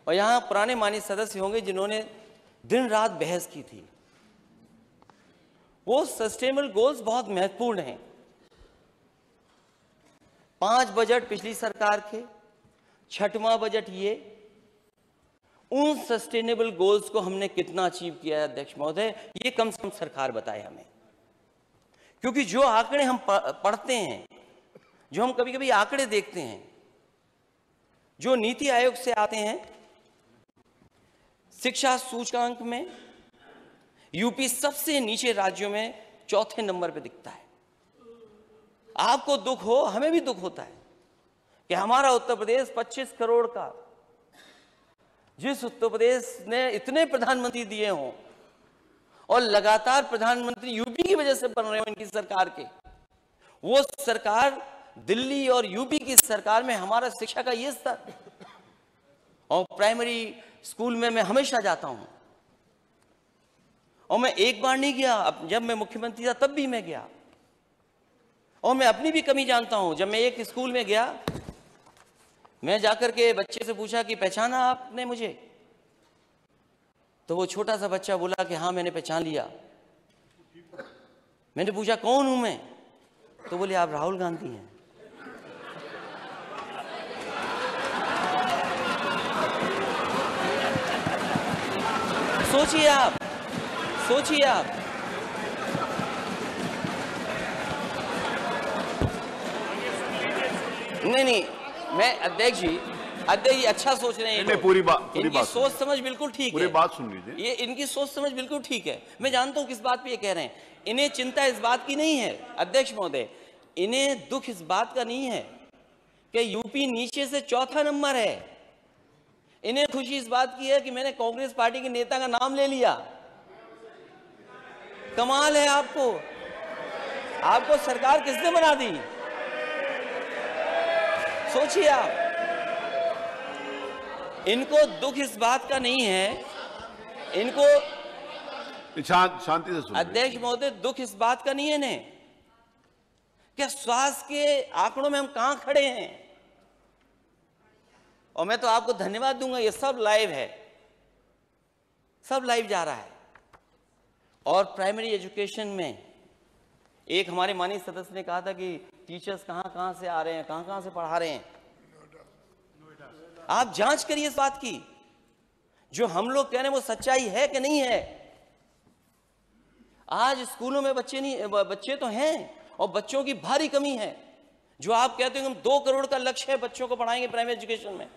और यहां पुराने माननीय सदस्य होंगे जिन्होंने दिन रात बहस की थी। वो सस्टेनेबल गोल्स बहुत महत्वपूर्ण हैं। 5 बजट पिछली सरकार के, 6वां बजट ये, उन सस्टेनेबल गोल्स को हमने कितना अचीव किया है अध्यक्ष महोदय, ये कम से कम सरकार बताए हमें। क्योंकि जो आंकड़े हम पढ़ते हैं, जो हम कभी कभी आंकड़े देखते हैं, जो नीति आयोग से आते हैं, शिक्षा सूचकांक में यूपी सबसे नीचे राज्यों में 4थे नंबर पे दिखता है। आपको दुख हो, हमें भी दुख होता है कि हमारा उत्तर प्रदेश 25 करोड़ का, जिस उत्तर प्रदेश ने इतने प्रधानमंत्री दिए हों और लगातार प्रधानमंत्री यूपी की वजह से बन रहे हो इनकी सरकार के, वो सरकार दिल्ली और यूपी की सरकार में हमारा शिक्षा का ये स्तर, और प्राइमरी स्कूल में मैं हमेशा जाता हूं, और मैं एक बार नहीं गया, अब जब मैं मुख्यमंत्री था तब भी मैं गया, और मैं अपनी भी कमी जानता हूं। जब मैं एक स्कूल में गया, मैं जाकर के बच्चे से पूछा कि पहचाना आपने मुझे? तो वो छोटा सा बच्चा बोला कि हाँ मैंने पहचान लिया। मैंने पूछा कौन हूं मैं? तो बोले आप राहुल गांधी हैं। सोचिए आप, सोचिए आप। नहीं, मैं अध्यक्ष जी अच्छा सोच रहे हैं। पूरी बात सोच समझ बिल्कुल ठीक है। पूरी बात सुन लीजिए। ये इनकी सोच समझ बिल्कुल ठीक है। मैं जानता हूं किस बात पे ये कह रहे हैं। इन्हें चिंता इस बात की नहीं है अध्यक्ष महोदय, इन्हें दुख इस बात का नहीं है कि यूपी नीचे से 4था नंबर है। इन्हें खुशी इस बात की है कि मैंने कांग्रेस पार्टी के नेता का नाम ले लिया। कमाल है आपको सरकार किसने बना दी? सोचिए आप। इनको दुख इस बात का नहीं है, इनको शांति से सुनिए अध्यक्ष महोदय, दुख इस बात का नहीं है इन्हें क्या स्वास्थ्य के आंकड़ों में हम कहां खड़े हैं। और मैं तो आपको धन्यवाद दूंगा, ये सब लाइव है, सब लाइव जा रहा है। और प्राइमरी एजुकेशन में एक हमारे माननीय सदस्य ने कहा था कि टीचर्स कहां से आ रहे हैं, कहां से पढ़ा रहे हैं। आप जांच करिए इस बात की, जो हम लोग कह रहे हैं वो सच्चाई है कि नहीं है। आज स्कूलों में बच्चे तो हैं और बच्चों की भारी कमी है। जो आप कहते हैं हम 2 करोड़ का लक्ष्य है बच्चों को पढ़ाएंगे प्राइमरी एजुकेशन में,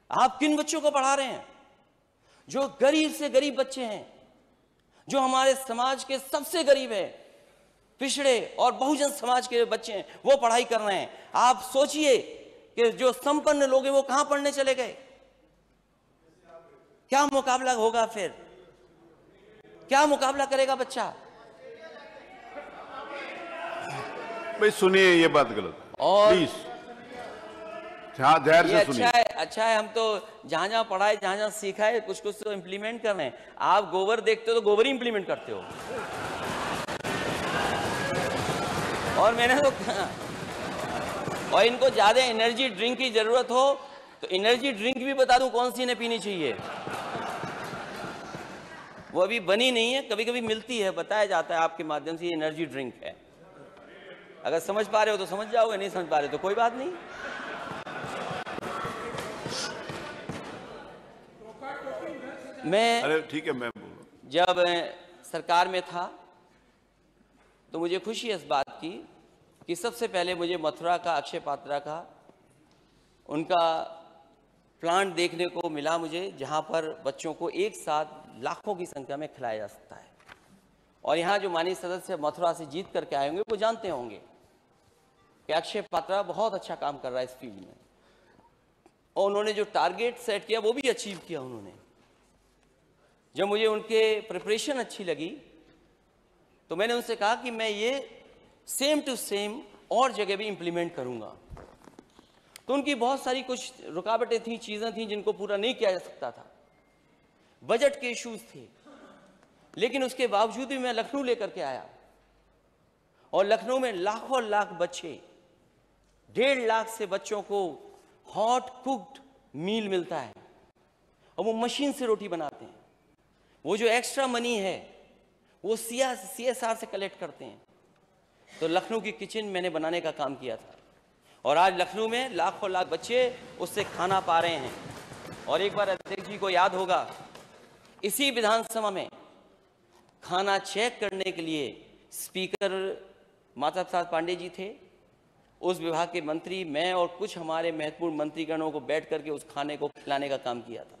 आप किन बच्चों को पढ़ा रहे हैं? जो गरीब से गरीब बच्चे हैं, जो हमारे समाज के सबसे गरीब है, पिछड़े और बहुजन समाज के बच्चे हैं, वो पढ़ाई कर रहे हैं। आप सोचिए कि जो संपन्न लोग हैं वो कहां पढ़ने चले गए। क्या मुकाबला होगा फिर? क्या मुकाबला करेगा बच्चा? भाई सुनिए, ये बात गलत है और प्लीज धैर्य से सुनिए। अच्छा है, हम तो जहां पढ़ाए, जहां सीखा है, कुछ तो इंप्लीमेंट कर रहे हैं। आप गोबर देखते हो तो गोबर ही इंप्लीमेंट करते हो। और मैंने तो और इनको ज्यादा एनर्जी ड्रिंक की जरूरत हो तो एनर्जी ड्रिंक भी बता दूं कौन सी इन्हें पीनी चाहिए। वो अभी बनी नहीं है, कभी कभी मिलती है, बताया जाता है आपके माध्यम से एनर्जी ड्रिंक है। अगर समझ पा रहे हो तो समझ जाओगे, नहीं समझ पा रहे तो कोई बात नहीं। अरे ठीक है, मैं जब सरकार में था तो मुझे खुशी है इस बात की कि सबसे पहले मुझे मथुरा का, अक्षय पात्रा का, उनका प्लांट देखने को मिला मुझे, जहां पर बच्चों को एक साथ लाखों की संख्या में खिलाया जा सकता है। और यहाँ जो माननीय सदस्य मथुरा से जीत करके आए होंगे वो जानते होंगे कि अक्षय पात्रा बहुत अच्छा काम कर रहा है इस फील्ड में, और उन्होंने जो टारगेट सेट किया वो भी अचीव किया उन्होंने। जब मुझे उनके प्रिपरेशन अच्छी लगी तो मैंने उनसे कहा कि मैं ये सेम टू सेम और जगह भी इंप्लीमेंट करूंगा। तो उनकी बहुत सारी कुछ रुकावटें थी, चीजें थी जिनको पूरा नहीं किया जा सकता था, बजट के इश्यूज थे, लेकिन उसके बावजूद भी मैं लखनऊ लेकर के आया और लखनऊ में लाखों लाख बच्चे, 1.5 लाख से बच्चों को हॉट कुक्ड मील मिलता है और वो मशीन से रोटी बनाते हैं। वो जो एक्स्ट्रा मनी है वो CSR से कलेक्ट करते हैं। तो लखनऊ की किचन मैंने बनाने का काम किया था और आज लखनऊ में लाखों लाख बच्चे उससे खाना पा रहे हैं। और एक बार अध्यक्ष जी को याद होगा, इसी विधानसभा में खाना चेक करने के लिए स्पीकर माता प्रसाद पांडे जी थे, उस विभाग के मंत्री, मैं और कुछ हमारे महत्वपूर्ण मंत्रीगणों को बैठ करके उस खाने को खिलाने का काम किया था।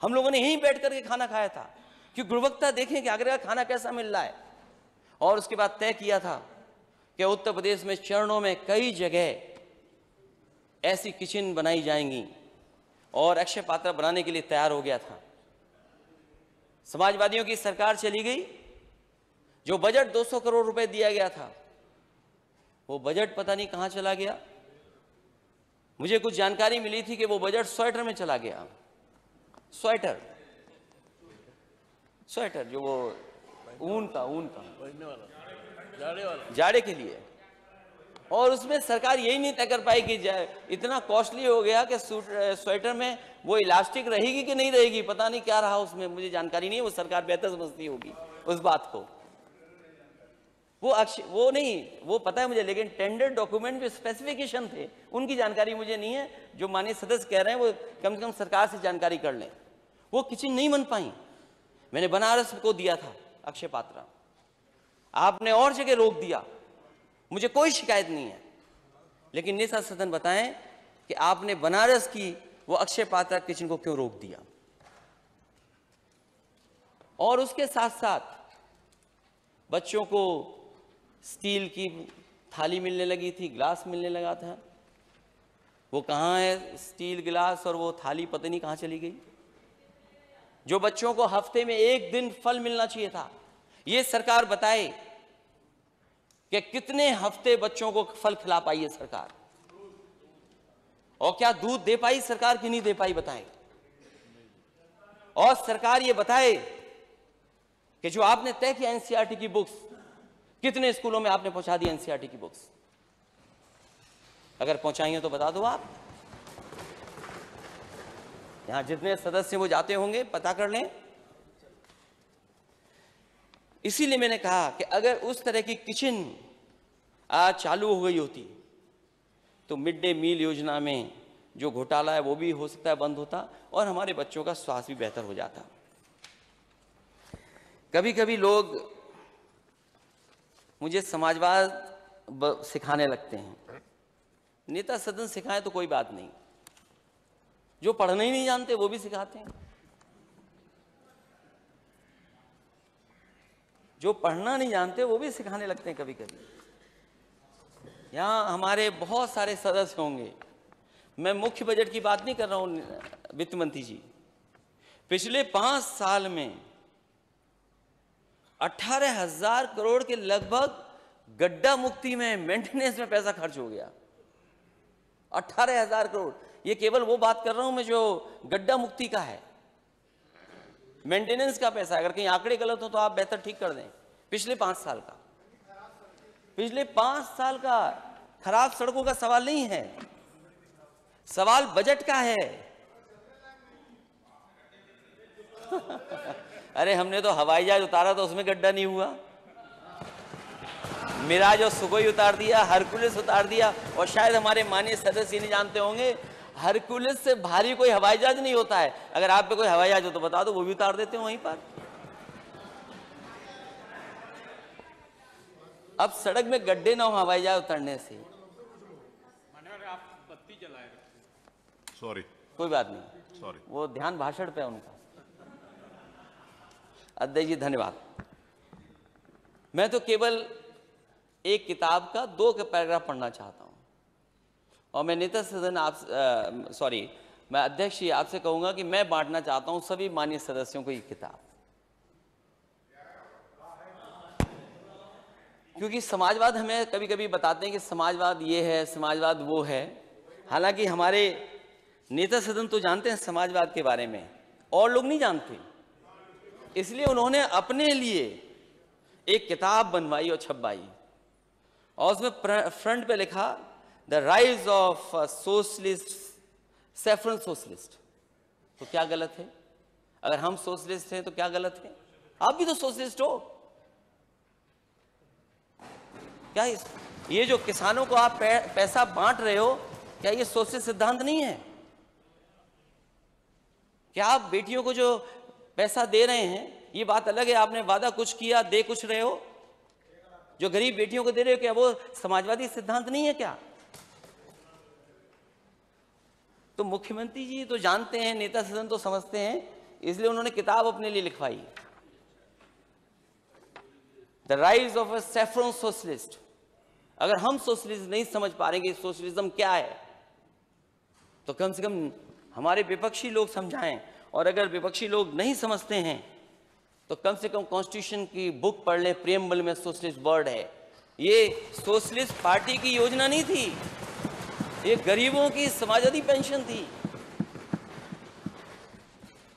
हम लोगों ने यहीं बैठ करके खाना खाया था कि गुणवत्ता देखें कि आगरा का खाना कैसा मिल रहा है। और उसके बाद तय किया था कि उत्तर प्रदेश में चरणों में कई जगह ऐसी किचन बनाई जाएंगी और अक्षय पात्र बनाने के लिए तैयार हो गया था। समाजवादियों की सरकार चली गई, जो बजट 200 करोड़ रुपए दिया गया था वो बजट पता नहीं कहां चला गया। मुझे कुछ जानकारी मिली थी कि वो बजट स्वेटर में चला गया। स्वेटर जो वो ऊन का जाड़े के लिए, और उसमें सरकार यही नहीं तय कर पाई कि इतना कॉस्टली हो गया कि स्वेटर में वो इलास्टिक रहेगी कि नहीं रहेगी, पता नहीं क्या रहा उसमें, मुझे जानकारी नहीं है, वो सरकार बेहतर समझती होगी उस बात को। वो नहीं, वो पता है मुझे, लेकिन टेंडर डॉक्यूमेंट जो स्पेसिफिकेशन थे उनकी जानकारी मुझे नहीं है। जो माननीय सदस्य कह रहे हैं वो कम से कम सरकार से जानकारी कर लें। वो किचन नहीं बन पाई। मैंने बनारस को दिया था अक्षय पात्र, आपने और जगह रोक दिया, मुझे कोई शिकायत नहीं है, लेकिन नेता सदन बताएं कि आपने बनारस की वो अक्षय पात्र किचन को क्यों रोक दिया। और उसके साथ साथ बच्चों को स्टील की थाली मिलने लगी थी, ग्लास मिलने लगा था, वो कहाँ है स्टील गिलास और वो थाली पता नहीं कहाँ चली गई। जो बच्चों को हफ्ते में एक दिन फल मिलना चाहिए था, ये सरकार बताए कि कितने हफ्ते बच्चों को फल खिला पाई है सरकार, और क्या दूध दे पाई सरकार कि नहीं दे पाई बताएं। और सरकार ये बताए कि जो आपने तय किया एनसीईआरटी की बुक्स, कितने स्कूलों में आपने पहुंचा दी एनसीईआरटी की बुक्स, अगर पहुंचाई हो तो बता दो। आप यहां जितने सदस्य वो जाते होंगे पता कर लें। इसीलिए मैंने कहा कि अगर उस तरह की किचन आज चालू हो गई होती तो मिड डे मील योजना में जो घोटाला है वो भी हो सकता है बंद होता और हमारे बच्चों का स्वास्थ्य भी बेहतर हो जाता। कभी कभी लोग मुझे समाजवाद सिखाने लगते हैं। नेता सदन सिखाए तो कोई बात नहीं, जो पढ़ना ही नहीं जानते वो भी सिखाते हैं। जो पढ़ना नहीं जानते वो भी सिखाने लगते हैं कभी कभी। यहाँ हमारे बहुत सारे सदस्य होंगे, मैं मुख्य बजट की बात नहीं कर रहा हूं वित्त मंत्री जी, पिछले 5 साल में 18,000 करोड़ के लगभग गड्ढा मुक्ति में, मेंटेनेंस में पैसा खर्च हो गया। 18,000 करोड़, ये केवल वो बात कर रहा हूं मैं जो गड्ढा मुक्ति का है, मेंटेनेंस का पैसा। अगर कहीं आंकड़े गलत हो तो आप बेहतर ठीक कर दें। पिछले 5 साल का, पिछले 5 साल का खराब सड़कों का सवाल नहीं है, सवाल बजट का है। अरे हमने तो हवाई जहाज उतारा तो उसमें गड्ढा नहीं हुआ, मिराज और सुखोई उतार दिया, हरकुलिस उतार दिया। और शायद हमारे माननीय सदस्य नहीं जानते होंगे, हरकुलिस से भारी कोई हवाई जहाज नहीं होता है। अगर आप पे कोई हवाई जहाज हो तो बता दो, वो भी उतार देते हो वहीं पर। अब सड़क में गड्ढे ना हो हवाई जहाज उतरने से। आप बत्ती जलाए, सॉरी, कोई बात नहीं, सॉरी, वो ध्यान भाषण पे उनका। अध्यक्ष जी धन्यवाद। मैं तो केवल एक किताब का 2 पैराग्राफ पढ़ना चाहता हूं और मैं नेता सदन मैं अध्यक्ष जी आपसे कहूंगा कि मैं बांटना चाहता हूं सभी माननीय सदस्यों को ये किताब, क्योंकि समाजवाद हमें कभी कभी बताते हैं कि समाजवाद ये है, समाजवाद वो है। हालांकि हमारे नेता सदन तो जानते हैं समाजवाद के बारे में, और लोग नहीं जानते, इसलिए उन्होंने अपने लिए एक किताब बनवाई और छपवाई और उसमें फ्रंट पे लिखा the rise of socialist saffron socialist, तो क्या गलत है? अगर हम सोशलिस्ट हैं तो क्या गलत है? आप भी तो सोशलिस्ट हो। क्या ये जो किसानों को आप पैसा बांट रहे हो, क्या ये सोशलिस्ट सिद्धांत नहीं है? क्या आप बेटियों को जो पैसा दे रहे हैं, ये बात अलग है, आपने वादा कुछ किया, दे कुछ रहे हो, जो गरीब बेटियों को दे रहे हो, क्या वो समाजवादी सिद्धांत नहीं है क्या? तो मुख्यमंत्री जी तो जानते हैं, नेता सदन तो समझते हैं, इसलिए उन्होंने किताब अपने लिए लिखवाई, the rise of a saffron socialist. अगर हम सोशलिस्ट नहीं समझ पा रहे कि सोशलिज्म क्या है, तो कम से कम हमारे विपक्षी लोग समझाएं, और अगर विपक्षी लोग नहीं समझते हैं तो कम से कम कॉन्स्टिट्यूशन की बुक पढ़ लें, प्रियम्बल में सोशलिस्ट वर्ड है। ये सोशलिस्ट पार्टी की योजना नहीं थी, ये गरीबों की समाजवादी पेंशन थी,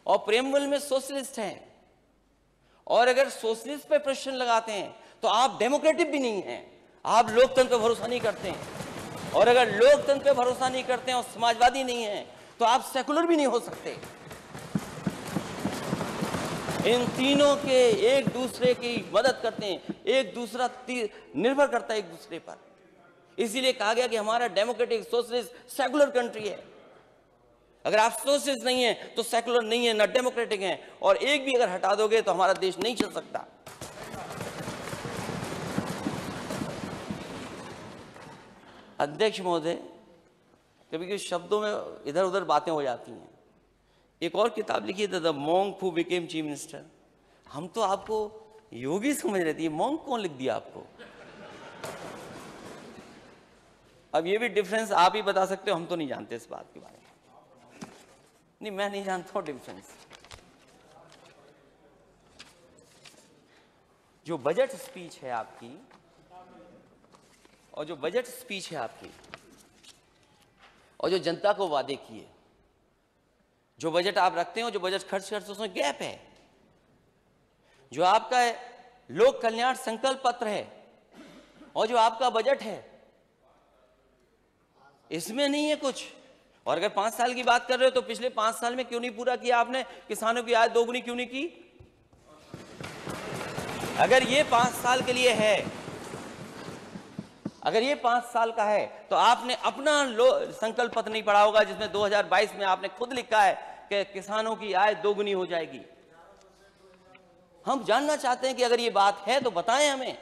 और प्रियम्बल में सोशलिस्ट है। और अगर सोशलिस्ट पे प्रश्न लगाते हैं तो आप डेमोक्रेटिक भी नहीं हैं, आप लोकतंत्र पर भरोसा नहीं करते हैं, और अगर लोकतंत्र पे भरोसा नहीं करते हैं और समाजवादी नहीं हैं तो आप सेकुलर भी नहीं हो सकते। इन तीनों के एक दूसरे की मदद करते हैं, एक दूसरा निर्भर करता है एक दूसरे पर। इसीलिए कहा गया कि हमारा डेमोक्रेटिक सोशलिस्ट सेकुलर कंट्री है। अगर आप सोशलिस्ट नहीं है तो सेकुलर नहीं है, ना डेमोक्रेटिक है, और एक भी अगर हटा दोगे तो हमारा देश नहीं चल सकता। अध्यक्ष महोदय, कभी कभी शब्दों में इधर उधर बातें हो जाती हैं। एक और किताब लिखी है, the monk who became chief minister. हम तो आपको योगी समझ रहे थे, ये मॉन्क कौन लिख दिया आपको? अब ये भी डिफरेंस आप ही बता सकते हो, हम तो नहीं जानते इस बात के बारे में। नहीं, मैं नहीं जानता हूं डिफरेंस। जो बजट स्पीच है आपकी, और जो बजट स्पीच है आपकी, और जो जनता को वादे किए, जो बजट आप रखते हो, जो बजट खर्च करते हो, उसमें गैप है। जो आपका लोक कल्याण संकल्प पत्र है और जो आपका बजट है, इसमें नहीं है कुछ। और अगर 5 साल की बात कर रहे हो तो पिछले 5 साल में क्यों नहीं पूरा किया आपने? किसानों की आय दोगुनी क्यों नहीं की? अगर ये 5 साल के लिए है, अगर ये 5 साल का है, तो आपने अपना संकल्प पत्र नहीं पढ़ा होगा, जिसमें 2022 में आपने खुद लिखा है कि किसानों की आय दोगुनी हो जाएगी। हम जानना चाहते हैं कि अगर ये बात है तो बताएं हमें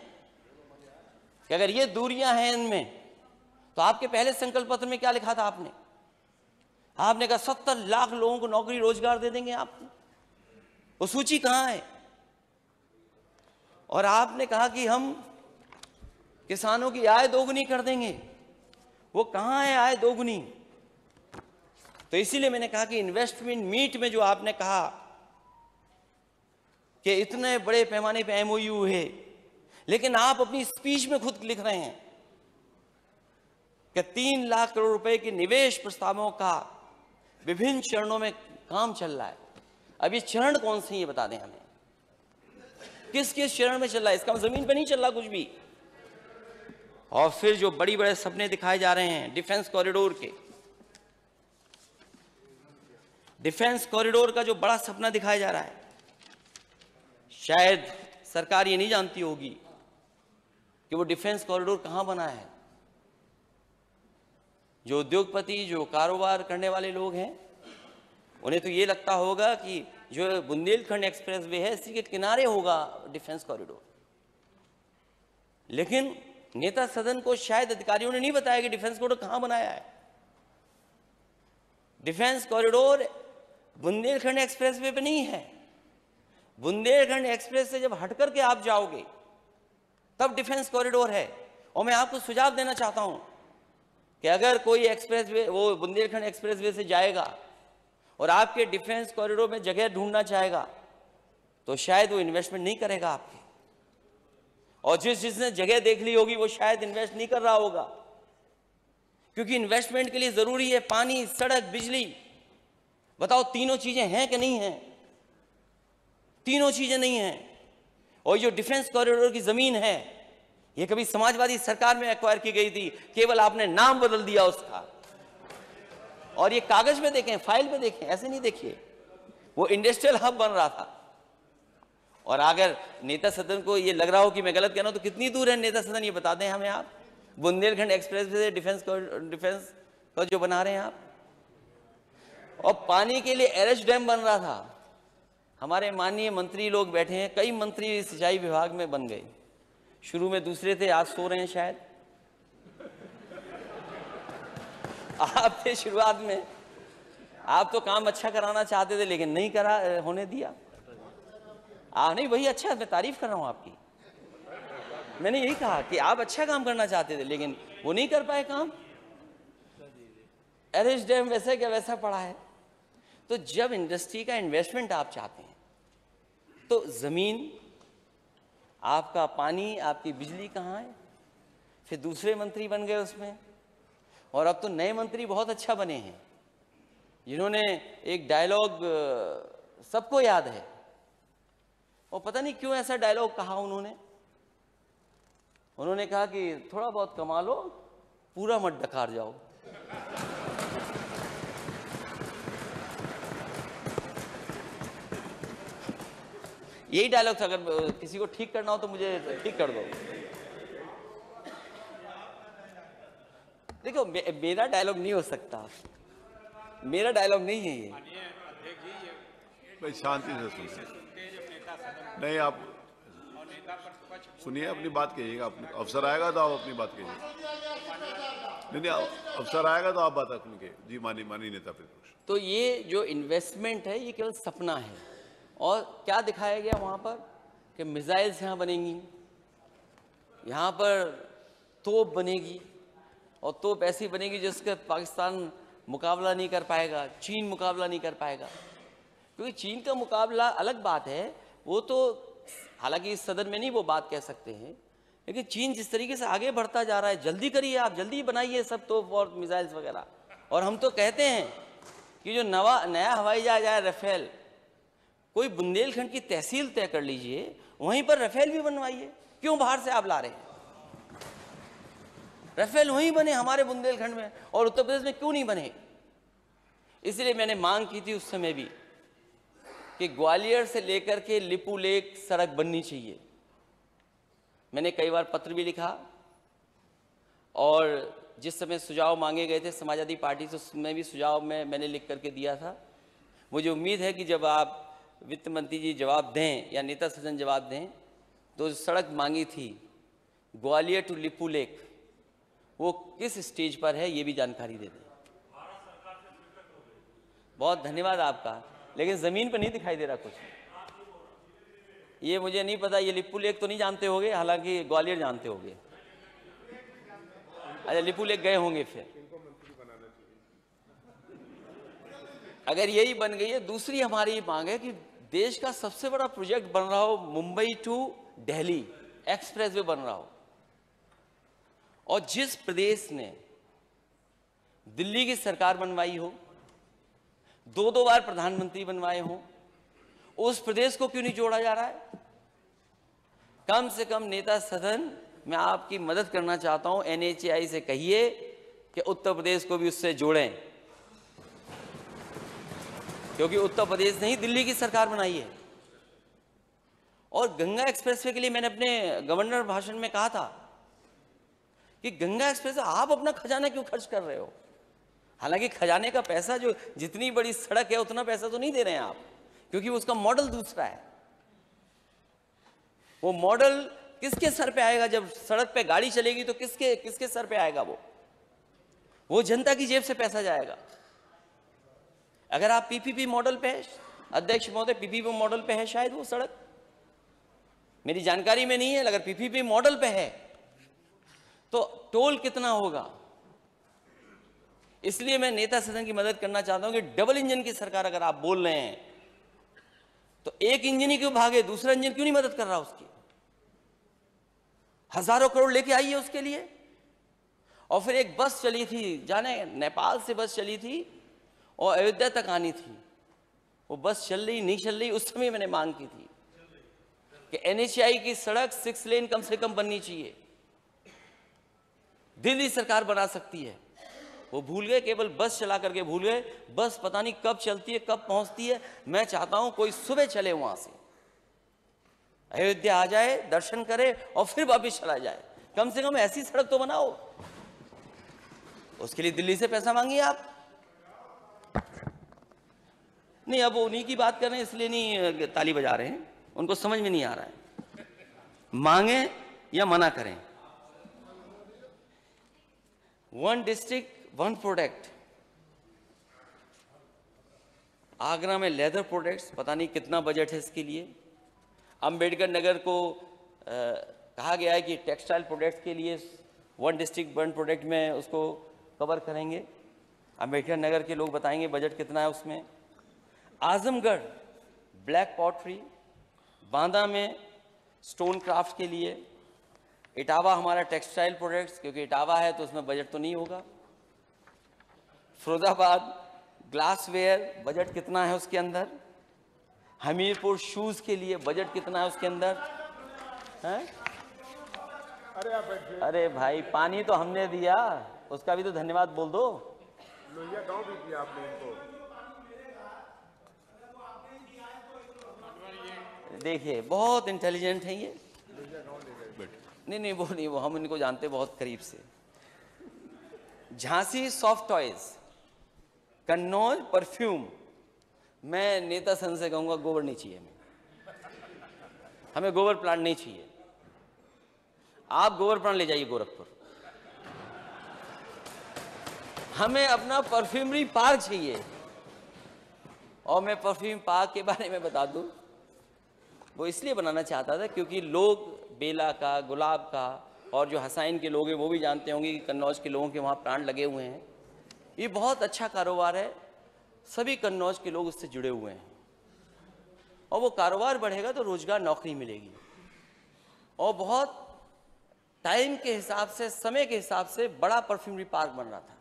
कि अगर ये दूरियां हैं इनमें, तो आपके पहले संकल्प पत्र में क्या लिखा था आपने? आपने कहा 70 लाख लोगों को नौकरी रोजगार दे देंगे आपको। वो सूची कहां है? और आपने कहा कि हम किसानों की आय दोगुनी कर देंगे। वो कहां है आय दोगुनी? तो इसीलिए मैंने कहा कि इन्वेस्टमेंट मीट में जो आपने कहा कि इतने बड़े पैमाने पे एमओयू है, लेकिन आप अपनी स्पीच में खुद लिख रहे हैं कि 3 लाख करोड़ रुपए के निवेश प्रस्तावों का विभिन्न चरणों में काम चल रहा है। अब ये चरण कौन से, ये बता दें हमें, किस किस चरण में चल रहा है? इसका जमीन पे नहीं चल रहा कुछ भी। और फिर जो बड़ी बड़े सपने दिखाए जा रहे हैं डिफेंस कॉरिडोर के, डिफेंस कॉरिडोर का जो बड़ा सपना दिखाया जा रहा है, शायद सरकार ये नहीं जानती होगी कि वो डिफेंस कॉरिडोर कहां बना है। जो उद्योगपति, जो कारोबार करने वाले लोग हैं, उन्हें तो ये लगता होगा कि जो बुंदेलखंड एक्सप्रेसवे है, इसी के किनारे होगा डिफेंस कॉरिडोर। लेकिन नेता सदन को शायद अधिकारियों ने नहीं बताया कि डिफेंस कॉरिडोर कहां बनाया है। डिफेंस कॉरिडोर बुंदेलखंड एक्सप्रेसवे पे नहीं है। बुंदेलखंड एक्सप्रेस से जब हटकर के आप जाओगे तब डिफेंस कॉरिडोर है। और मैं आपको सुझाव देना चाहता हूं कि अगर कोई एक्सप्रेसवे, वो बुंदेलखंड एक्सप्रेसवे से जाएगा और आपके डिफेंस कॉरिडोर में जगह ढूंढना चाहेगा, तो शायद वो इन्वेस्टमेंट नहीं करेगा आपके। और जिसने जगह देख ली होगी वो शायद इन्वेस्ट नहीं कर रहा होगा, क्योंकि इन्वेस्टमेंट के लिए जरूरी है पानी, सड़क, बिजली। बताओ, तीनों चीजें हैं कि नहीं हैं? तीनों चीजें नहीं हैं। और जो डिफेंस कॉरिडोर की जमीन है, ये कभी समाजवादी सरकार में एक्वायर की गई थी, केवल आपने नाम बदल दिया उसका। और ये कागज में देखें, फाइल में देखें, ऐसे नहीं देखिए। वो इंडस्ट्रियल हब बन रहा था। और अगर नेता सदन को ये लग रहा हो कि मैं गलत कह रहा हूं, तो कितनी दूर है नेता सदन, ये बता दें हमें आप। बुंदेलखंड एक्सप्रेस वे से डिफेंस का जो बना रहे हैं आप। और पानी के लिए एरएच डैम बन रहा था। हमारे माननीय मंत्री लोग बैठे हैं, कई मंत्री सिंचाई विभाग में बन गए। शुरू में दूसरे थे, आज सो रहे हैं शायद। आप थे शुरुआत में, आप तो काम अच्छा कराना चाहते थे लेकिन नहीं करा होने दिया। नहीं, वही अच्छा, मैं तारीफ कर रहा हूं आपकी। मैंने यही कहा कि आप अच्छा काम करना चाहते थे लेकिन वो नहीं कर पाए काम। एरएच डैम वैसे क्या वैसा पड़ा है। तो जब इंडस्ट्री का इन्वेस्टमेंट आप चाहते हैं तो जमीन, आपका पानी, आपकी बिजली कहाँ है। फिर दूसरे मंत्री बन गए उसमें। और अब तो नए मंत्री बहुत अच्छा बने हैं, जिन्होंने एक डायलॉग सबको याद है। और पता नहीं क्यों ऐसा डायलॉग कहा उन्होंने कहा कि थोड़ा बहुत कमा लो, पूरा मत डकार जाओ। यही डायलॉग था। अगर किसी को ठीक करना हो तो मुझे ठीक कर दो। देखो, मेरा डायलॉग नहीं हो सकता, मेरा डायलॉग नहीं है ये। माननीय अध्यक्ष जी, ये भाई शांति से सुनिए। सुनते हैं जब नेता सदन नहीं, आप और नेता प्रतिपक्ष सुनिए, अपनी बात कहिएगा। अपने अवसर आएगा तो आप अपनी बात कहिए। नहीं, अवसर आएगा तो आप बात अपनी कहिए। जी, माननीय नेता प्रतिपक्ष। तो ये जो इन्वेस्टमेंट है ये केवल सपना है। और क्या दिखाया गया वहाँ पर कि मिसाइल्स यहाँ बनेंगी, यहाँ पर तोप बनेगी, और तोप ऐसी बनेगी जिसका पाकिस्तान मुकाबला नहीं कर पाएगा, चीन मुकाबला नहीं कर पाएगा। क्योंकि चीन का मुकाबला अलग बात है, वो तो हालांकि इस सदन में नहीं वो बात कह सकते हैं, लेकिन चीन जिस तरीके से आगे बढ़ता जा रहा है, जल्दी करिए आप, जल्दी बनाइए सब तोप और मिसाइल्स वगैरह। और हम तो कहते हैं कि जो नया हवाई जहाज आया राफेल, कोई बुंदेलखंड की तहसील तय कर लीजिए, वहीं पर राफेल भी बनवाइए। क्यों बाहर से आप ला रहे हैं? राफेल वहीं बने हमारे बुंदेलखंड में, और उत्तर प्रदेश में क्यों नहीं बने? इसलिए मैंने मांग की थी उस समय भी कि ग्वालियर से लेकर के लिपू लेक सड़क बननी चाहिए। मैंने कई बार पत्र भी लिखा, और जिस समय सुझाव मांगे गए थे समाजवादी पार्टी से, उसमें भी सुझाव मैंने लिख करके दिया था। मुझे उम्मीद है कि जब आप वित्त मंत्री जी जवाब दें या नेता सदन जवाब दें, तो सड़क मांगी थी ग्वालियर टू लिपू लेक, वो किस स्टेज पर है ये भी जानकारी दे दें। बहुत धन्यवाद आपका, लेकिन ज़मीन पर नहीं दिखाई दे रहा कुछ। ये मुझे नहीं पता, ये लिपू लेक तो नहीं जानते होंगे, हालांकि ग्वालियर जानते होंगे। अच्छा, लिपू लेक गए होंगे फिर। अगर यही बन गई है, दूसरी हमारी मांग है कि देश का सबसे बड़ा प्रोजेक्ट बन रहा हो, मुंबई टू दिल्ली एक्सप्रेसवे बन रहा हो, और जिस प्रदेश ने दिल्ली की सरकार बनवाई हो, दो बार प्रधानमंत्री बनवाए हो, उस प्रदेश को क्यों नहीं जोड़ा जा रहा है? कम से कम नेता सदन, मैं आपकी मदद करना चाहता हूं, NHAI से कहिए कि उत्तर प्रदेश को भी उससे जोड़ें, क्योंकि उत्तर प्रदेश ने ही दिल्ली की सरकार बनाई है। और गंगा एक्सप्रेसवे के लिए मैंने अपने गवर्नर भाषण में कहा था कि गंगा एक्सप्रेस आप अपना खजाना क्यों खर्च कर रहे हो? हालांकि खजाने का पैसा, जो जितनी बड़ी सड़क है उतना पैसा तो नहीं दे रहे हैं आप, क्योंकि उसका मॉडल दूसरा है। वो मॉडल किसके सर पे आएगा? जब सड़क पे गाड़ी चलेगी तो किसके सर पे आएगा? वो जनता की जेब से पैसा जाएगा। अगर आप PPP मॉडल पे है, अध्यक्ष महोदय, PPP मॉडल पे है शायद वो सड़क, मेरी जानकारी में नहीं है, अगर PPP मॉडल पे है तो टोल कितना होगा? इसलिए मैं नेता सदन की मदद करना चाहता हूं कि डबल इंजन की सरकार अगर आप बोल रहे हैं तो एक इंजन ही क्यों भागे, दूसरा इंजन क्यों नहीं मदद कर रहा उसकी? हजारों करोड़ लेके आइए उसके लिए। और फिर एक बस चली थी, जाने नेपाल से बस चली थी और अयोध्या तक आनी थी, वो बस चल रही नहीं चल रही, उस समय मैंने मांग की थी कि NHAI की सड़क 6 लेन कम से कम बननी चाहिए। दिल्ली सरकार बना सकती है, वो भूल गए, केवल बस चला करके भूल गए। बस पता नहीं कब चलती है, कब पहुंचती है। मैं चाहता हूं कोई सुबह चले वहां से, अयोध्या आ जाए, दर्शन करे और फिर वापिस चला जाए। कम से कम ऐसी सड़क तो बनाओ। उसके लिए दिल्ली से पैसा मांगिए आप। नहीं, अब उन्हीं की बात कर रहे हैं इसलिए नहीं ताली बजा रहे हैं, उनको समझ में नहीं आ रहा है। मांगे या मना करें। 1 डिस्ट्रिक्ट 1 प्रोडक्ट। आगरा में लेदर प्रोडक्ट्स, पता नहीं कितना बजट है इसके लिए। अंबेडकर नगर को कहा गया है कि टेक्सटाइल प्रोडक्ट्स के लिए 1 डिस्ट्रिक्ट 1 प्रोडक्ट में उसको कवर करेंगे। अंबेडकर नगर के लोग बताएंगे बजट कितना है उसमें। आजमगढ़ ब्लैक पॉटरी, बांदा में स्टोन क्राफ्ट के लिए, इटावा हमारा टेक्सटाइल प्रोडक्ट्स, क्योंकि इटावा है तो उसमें बजट तो नहीं होगा। फिरोजाबाद ग्लासवेयर, बजट कितना है उसके अंदर। हमीरपुर शूज के लिए बजट कितना है उसके अंदर है? अरे भाई, पानी तो हमने दिया, उसका भी तो धन्यवाद बोल दो। लोहिया गांव भी दिया आपने इनको। देखिए बहुत इंटेलिजेंट है ये। नहीं, वो हम इनको जानते बहुत करीब से। Jhansi soft toys, Kannauj perfume. मैं नेता संघ से कहूंगा गोबर नहीं चाहिए हमें गोबर प्लांट नहीं चाहिए। आप गोबर प्लांट ले जाइए गोरखपुर। हमें अपना परफ्यूमरी पार्क चाहिए। और मैं परफ्यूम पार्क के बारे में बता दूं, वो इसलिए बनाना चाहता था क्योंकि लोग बेला का, गुलाब का और जो हसाइन के लोग हैं वो भी जानते होंगे कि कन्नौज के लोगों के वहाँ प्लांट लगे हुए हैं। ये बहुत अच्छा कारोबार है, सभी कन्नौज के लोग उससे जुड़े हुए हैं। और वो कारोबार बढ़ेगा तो रोजगार, नौकरी मिलेगी। और बहुत टाइम के हिसाब से, समय के हिसाब से बड़ा परफ्यूमरी पार्क बन रहा था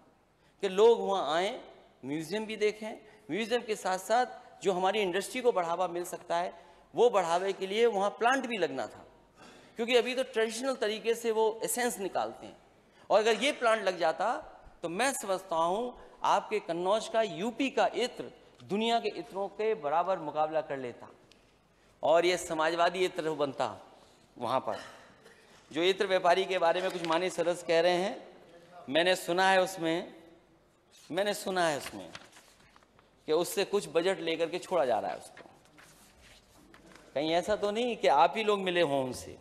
कि लोग वहाँ आएँ, म्यूजियम भी देखें। म्यूजियम के साथ साथ जो हमारी इंडस्ट्री को बढ़ावा मिल सकता है वो बढ़ावे के लिए वहाँ प्लांट भी लगना था, क्योंकि अभी तो ट्रेडिशनल तरीके से वो एसेंस निकालते हैं। और अगर ये प्लांट लग जाता तो मैं समझता हूँ आपके कन्नौज का, यूपी का इत्र दुनिया के इत्रों के बराबर मुकाबला कर लेता। और ये समाजवादी इत्र बनता वहाँ पर। जो इत्र व्यापारी के बारे में कुछ मानी सरस कह रहे हैं, मैंने सुना है उसमें कि उससे कुछ बजट लेकर के छोड़ा जा रहा है उसको। कहीं ऐसा तो नहीं कि आप ही लोग मिले हों उनसे।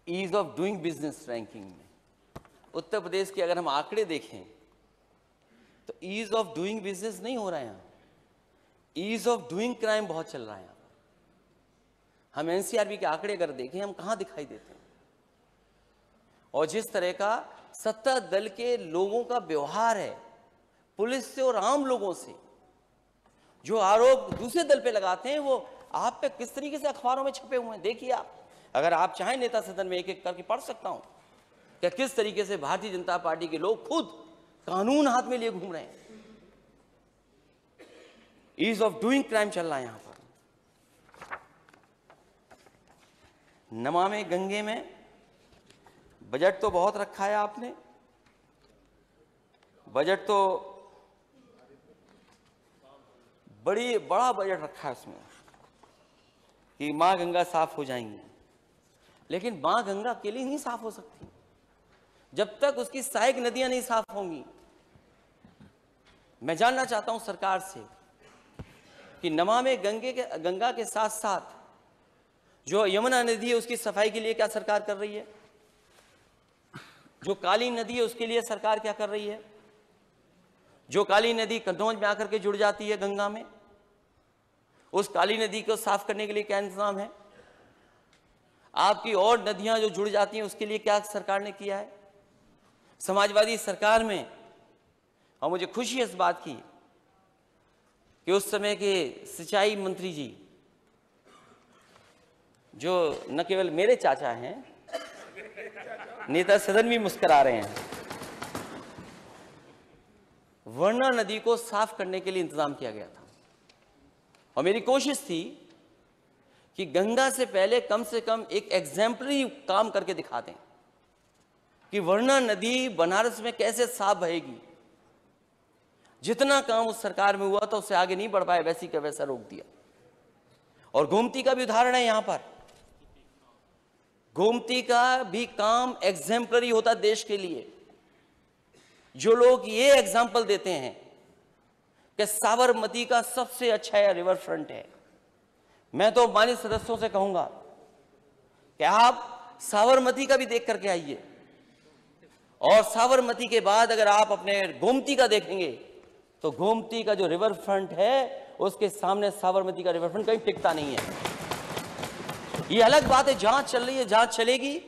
Ease of doing business ranking में उत्तर प्रदेश के अगर हम आंकड़े देखें तो ईज ऑफ डूइंग बिजनेस नहीं हो रहा है यहाँ, ईज ऑफ डूइंग क्राइम बहुत चल रहा है यहाँ। हम एनसीआरबी के आंकड़े अगर देखें, हम कहाँ दिखाई देते हैं। और जिस तरह का सत्ता दल के लोगों का व्यवहार है पुलिस से और आम लोगों से, जो आरोप दूसरे दल पे लगाते हैं वो आप पे किस तरीके से अखबारों में छपे हुए हैं। देखिए आप, अगर आप चाहें नेता सदन में एक एक करके पढ़ सकता हूं कि किस तरीके से भारतीय जनता पार्टी के लोग खुद कानून हाथ में लिए घूम रहे हैं। ईज ऑफ डूइंग क्राइम चल रहा है यहां पर। नमामि गंगे में बजट तो बहुत रखा है आपने, बजट तो बड़ा बजट रखा है उसमें कि मां गंगा साफ हो जाएंगी। लेकिन मां गंगा अकेली नहीं साफ हो सकती जब तक उसकी सहायक नदियां नहीं साफ होंगी। मैं जानना चाहता हूं सरकार से कि नमामि गंगा के साथ साथ जो यमुना नदी है उसकी सफाई के लिए क्या सरकार कर रही है, जो काली नदी है उसके लिए सरकार क्या कर रही है, जो काली नदी कन्नौज में आकर के जुड़ जाती है गंगा में, उस काली नदी को साफ करने के लिए क्या इंतजाम है। आपकी और नदियां जो जुड़ जाती हैं उसके लिए क्या सरकार ने किया है। समाजवादी सरकार में, और मुझे खुशी है इस बात की कि उस समय के सिंचाई मंत्री जी, जो न केवल मेरे चाचा हैं, नेता सदन भी मुस्कुरा रहे हैं, वर्णा नदी को साफ करने के लिए इंतजाम किया गया था। और मेरी कोशिश थी कि गंगा से पहले कम से कम एक एग्जाम्पलरी काम करके दिखा दें कि वरना नदी बनारस में कैसे साफ बहेगी। जितना काम उस सरकार में हुआ था उससे आगे नहीं बढ़ पाए, वैसी का वैसा रोक दिया। और गोमती का भी उदाहरण है, यहां पर गोमती का भी काम एग्जाम्पलरी होता देश के लिए। जो लोग ये एग्जाम्पल देते हैं कि साबरमती का सबसे अच्छा है रिवर फ्रंट है, मैं तो माननीय सदस्यों से कहूंगा कि आप साबरमती का भी देख करके आइए, और साबरमती के बाद अगर आप अपने गोमती का देखेंगे तो गोमती का जो रिवर फ्रंट है उसके सामने साबरमती का रिवर फ्रंट कहीं टिकता नहीं है। ये अलग बात है, जांच चल रही है, जांच चलेगी,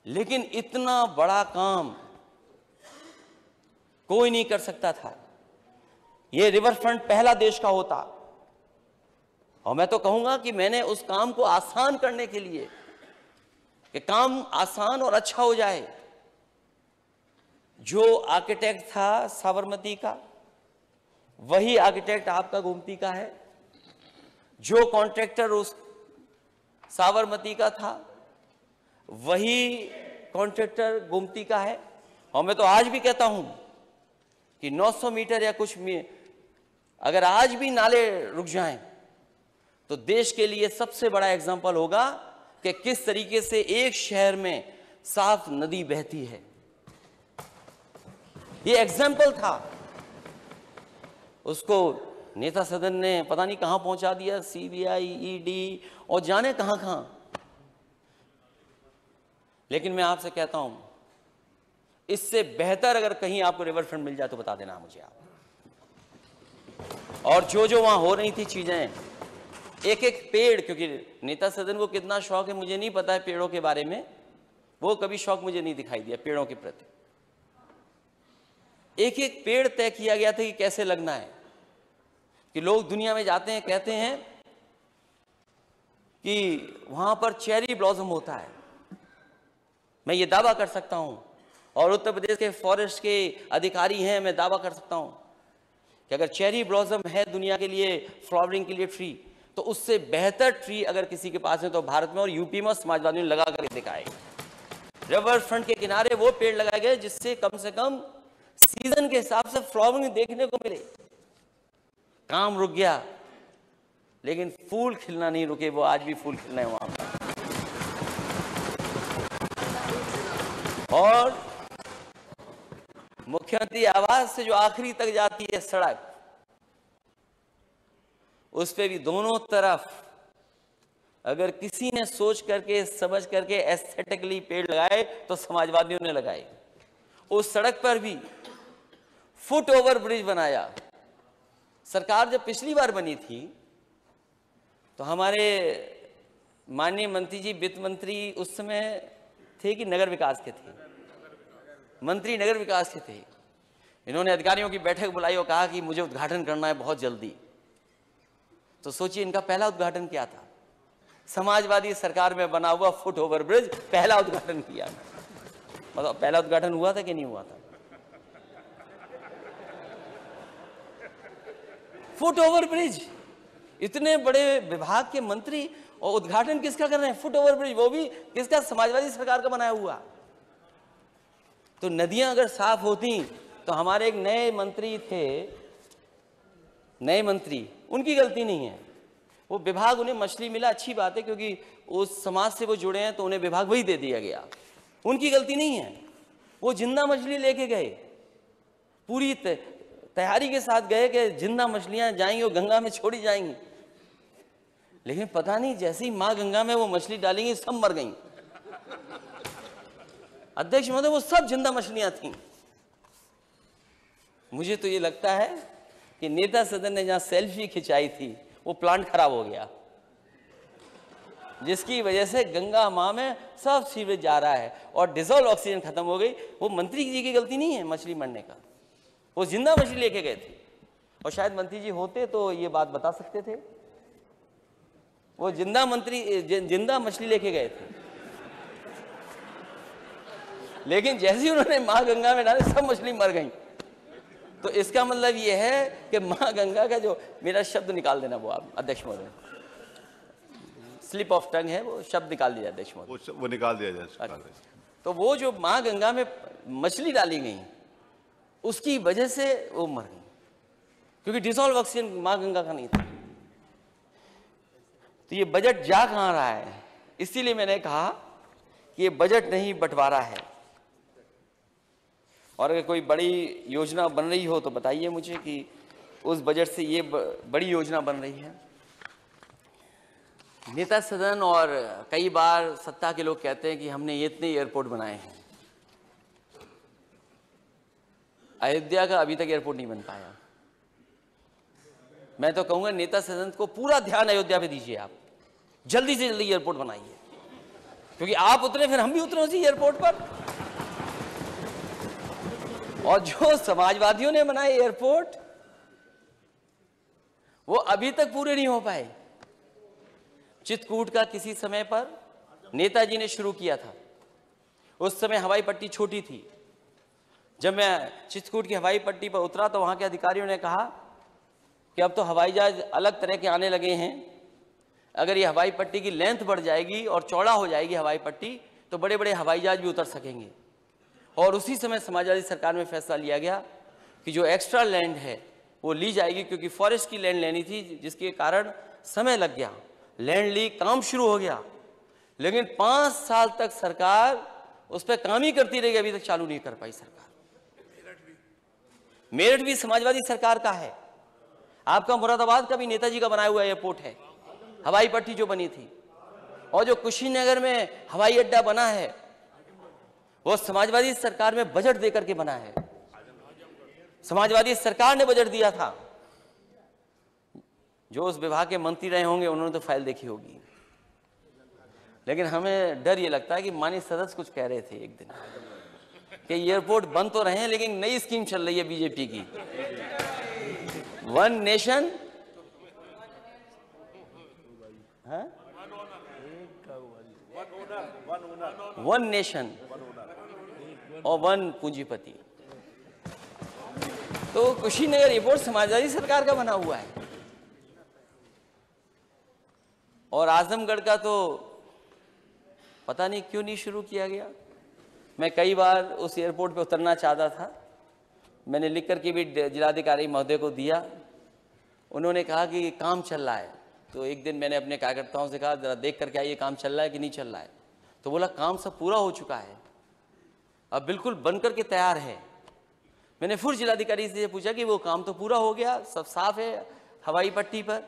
लेकिन इतना बड़ा काम कोई नहीं कर सकता था। ये रिवर फ्रंट पहला देश का होता, और मैं तो कहूंगा कि मैंने उस काम को आसान करने के लिए, कि काम आसान और अच्छा हो जाए, जो आर्किटेक्ट था साबरमती का वही आर्किटेक्ट आपका गोमती का है, जो कॉन्ट्रैक्टर उस साबरमती का था वही कॉन्ट्रैक्टर गोमती का है। और मैं तो आज भी कहता हूं कि 900 मीटर या कुछ अगर आज भी नाले रुक जाएं तो देश के लिए सबसे बड़ा एग्जाम्पल होगा कि किस तरीके से एक शहर में साफ नदी बहती है। ये एग्जाम्पल था, उसको नेता सदन ने पता नहीं कहां पहुंचा दिया, सीबीआई, ईडी और जाने कहां कहां। लेकिन मैं आपसे कहता हूं, इससे बेहतर अगर कहीं आपको रिवर फ्रंट मिल जाए तो बता देना मुझे आप। और जो वहां हो रही थी चीजें, एक एक पेड़, क्योंकि नेता सदन को कितना शौक है मुझे नहीं पता है पेड़ों के बारे में, वो कभी शौक मुझे नहीं दिखाई दिया पेड़ों के प्रति। एक एक पेड़ तय किया गया था कि कैसे लगना है, कि लोग दुनिया में जाते हैं कहते हैं कि वहां पर चेरी ब्लॉसम होता है। मैं ये दावा कर सकता हूं, और उत्तर प्रदेश के फॉरेस्ट के अधिकारी हैं, मैं दावा कर सकता हूं कि अगर चेरी ब्लॉसम है दुनिया के लिए फ्लावरिंग के लिए ट्री, तो उससे बेहतर ट्री अगर किसी के पास है तो भारत में और यूपी में समाजवादी ने लगा कर दिखाए। रिवर फ्रंट के किनारे वो पेड़ लगाए गए जिससे कम से कम सीजन के हिसाब से फ्लावरिंग देखने को मिले। काम रुक गया लेकिन फूल खिलना नहीं रुके, वो आज भी फूल खिल रहे हैं वहां पर। और मुख्यमंत्री आवास से जो आखिरी तक जाती है सड़क, उस पे भी दोनों तरफ अगर किसी ने सोच करके समझ करके एस्थेटिकली पेड़ लगाए तो समाजवादियों ने लगाए। उस सड़क पर भी फुट ओवर ब्रिज बनाया। सरकार जब पिछली बार बनी थी तो हमारे माननीय मंत्री जी, वित्त मंत्री उस समय थे कि नगर विकास के थे, मंत्री नगर विकास के थे। इन्होंने अधिकारियों की बैठक बुलाई और कहा कि मुझे उद्घाटन करना है बहुत जल्दी। तो सोचिए इनका पहला उद्घाटन क्या था, समाजवादी सरकार में बना हुआ फुट ओवर ब्रिज पहला उद्घाटन किया। मतलब पहला उद्घाटन हुआ था कि नहीं हुआ था? फुट ओवर ब्रिज, इतने बड़े विभाग के मंत्री और उद्घाटन किसका कर रहे हैं? फुट ओवर ब्रिज, वो भी किसका? समाजवादी सरकार का बनाया हुआ। तो नदियां अगर साफ होती तो हमारे एक नए मंत्री थे, नए मंत्री, उनकी गलती नहीं है, वो विभाग उन्हें मछली मिला, अच्छी बात है, क्योंकि उस समाज से वो जुड़े हैं तो उन्हें विभाग वही दे दिया गया, उनकी गलती नहीं है। वो जिंदा मछली लेके गए, पूरी तैयारी के साथ गए कि जिंदा मछलियां जाएंगी और गंगा में छोड़ी जाएंगी, लेकिन पता नहीं जैसी माँ गंगा में वो मछली डालेंगी सब मर गई। अध्यक्ष महोदय, वो सब जिंदा मछलियां थीं। मुझे तो ये लगता है कि नेता सदन ने जहां सेल्फी खिंचाई थी वो प्लांट खराब हो गया, जिसकी वजह से गंगा मां में सब सीवेज जा रहा है और डिजोल्व ऑक्सीजन खत्म हो गई। वो मंत्री जी की गलती नहीं है मछली मरने का, वो जिंदा मछली लेके गए थे, और शायद मंत्री जी होते तो ये बात बता सकते थे। वो जिंदा मछली लेके गए थे, लेकिन जैसे ही उन्होंने मां गंगा में डाले सब मछली मर गई। तो इसका मतलब ये है कि मां गंगा का जो, मेरा शब्द निकाल देना वो आप अध्यक्ष महोदय, स्लिप ऑफ टंग है, वो शब्द निकाल दिया देशमुख। वो निकाल दिया जाए सरकार ने। तो वो जो माँ गंगा में मछली डाली गई उसकी वजह से वो मर गई, क्योंकि डिसॉल्व ऑक्सीजन माँ गंगा का नहीं था। तो ये बजट जा कहाँ रहा है, इसीलिए मैंने कहा कि ये बजट नहीं बंटवारा है। और अगर कोई बड़ी योजना बन रही हो तो बताइए मुझे कि उस बजट से ये बड़ी योजना बन रही है। नेता सदन और कई बार सत्ता के लोग कहते हैं कि हमने ये इतने एयरपोर्ट बनाए हैं। अयोध्या का अभी तक एयरपोर्ट नहीं बन पाया। मैं तो कहूंगा नेता सदन को पूरा ध्यान अयोध्या पे दीजिए, आप जल्दी से जल्दी एयरपोर्ट बनाइए, क्योंकि आप उतरे फिर हम भी उतरे उसी एयरपोर्ट पर। और जो समाजवादियों ने बनाए एयरपोर्ट वो अभी तक पूरे नहीं हो पाए। चित्रकूट का किसी समय पर नेताजी ने शुरू किया था, उस समय हवाई पट्टी छोटी थी। जब मैं चित्रकूट की हवाई पट्टी पर उतरा तो वहां के अधिकारियों ने कहा कि अब तो हवाई जहाज अलग तरह के आने लगे हैं, अगर ये हवाई पट्टी की लेंथ बढ़ जाएगी और चौड़ा हो जाएगी हवाई पट्टी तो बड़े बड़े हवाई जहाज भी उतर सकेंगे। और उसी समय समाजवादी सरकार में फैसला लिया गया कि जो एक्स्ट्रा लैंड है वो ली जाएगी, क्योंकि फॉरेस्ट की लैंड लेनी थी, जिसके कारण समय लग गया। लैंड ली, काम शुरू हो गया, लेकिन 5 साल तक सरकार उस पर काम ही करती रही, अभी तक चालू नहीं कर पाई सरकार। मेरठ भी समाजवादी सरकार का है। आपका मुरादाबाद का भी नेताजी का बनाया हुआ एयरपोर्ट है, हवाई पट्टी जो बनी थी। और जो कुशीनगर में हवाई अड्डा बना है वो समाजवादी सरकार में बजट देकर के बना है। समाजवादी सरकार ने बजट दिया था। जो उस विभाग के मंत्री रहे होंगे उन्होंने तो फाइल देखी होगी, लेकिन हमें डर ये लगता है कि माननीय सदस्य कुछ कह रहे थे एक दिन कि एयरपोर्ट बंद तो रहे हैं लेकिन नई स्कीम चल रही है बीजेपी की, वन नेशन वन नेशन और वन पूंजीपति। तो कुशीनगर एयरपोर्ट समाजवादी सरकार का बना हुआ है। और आजमगढ़ का तो पता नहीं क्यों नहीं शुरू किया गया। मैं कई बार उस एयरपोर्ट पे उतरना चाहता था, मैंने लिख करके भी जिलाधिकारी महोदय को दिया। उन्होंने कहा कि काम चल रहा है। तो एक दिन मैंने अपने कार्यकर्ताओं से कहा जरा देख करके आइए काम चल रहा है कि नहीं चल रहा है। तो बोला काम सब पूरा हो चुका है, अब बिल्कुल बन करके तैयार है। मैंने फिर जिलाधिकारी से पूछा कि वो काम तो पूरा हो गया, सब साफ है हवाई पट्टी पर।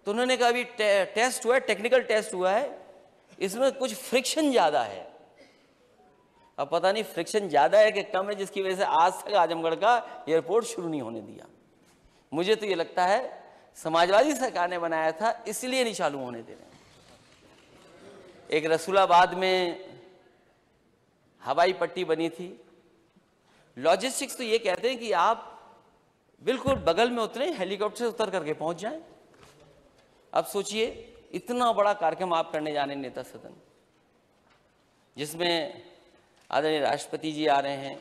तो उन्होंने कहा अभी टेस्ट हुआ है, टेक्निकल टेस्ट हुआ है, इसमें कुछ फ्रिक्शन ज़्यादा है। अब पता नहीं फ्रिक्शन ज़्यादा है कि कम है, जिसकी वजह से आज तक आजमगढ़ का एयरपोर्ट शुरू नहीं होने दिया। मुझे तो ये लगता है समाजवादी सरकार ने बनाया था इसलिए नहीं चालू होने दे रहे। एक रसूलाबाद में हवाई पट्टी बनी थी। लॉजिस्टिक्स तो ये कहते हैं कि आप बिल्कुल बगल में उतरे, हेलीकॉप्टर से उतर करके पहुंच जाएं। अब सोचिए इतना बड़ा कार्यक्रम आप करने जाने नेता सदन, जिसमें आदरणीय राष्ट्रपति जी आ रहे हैं,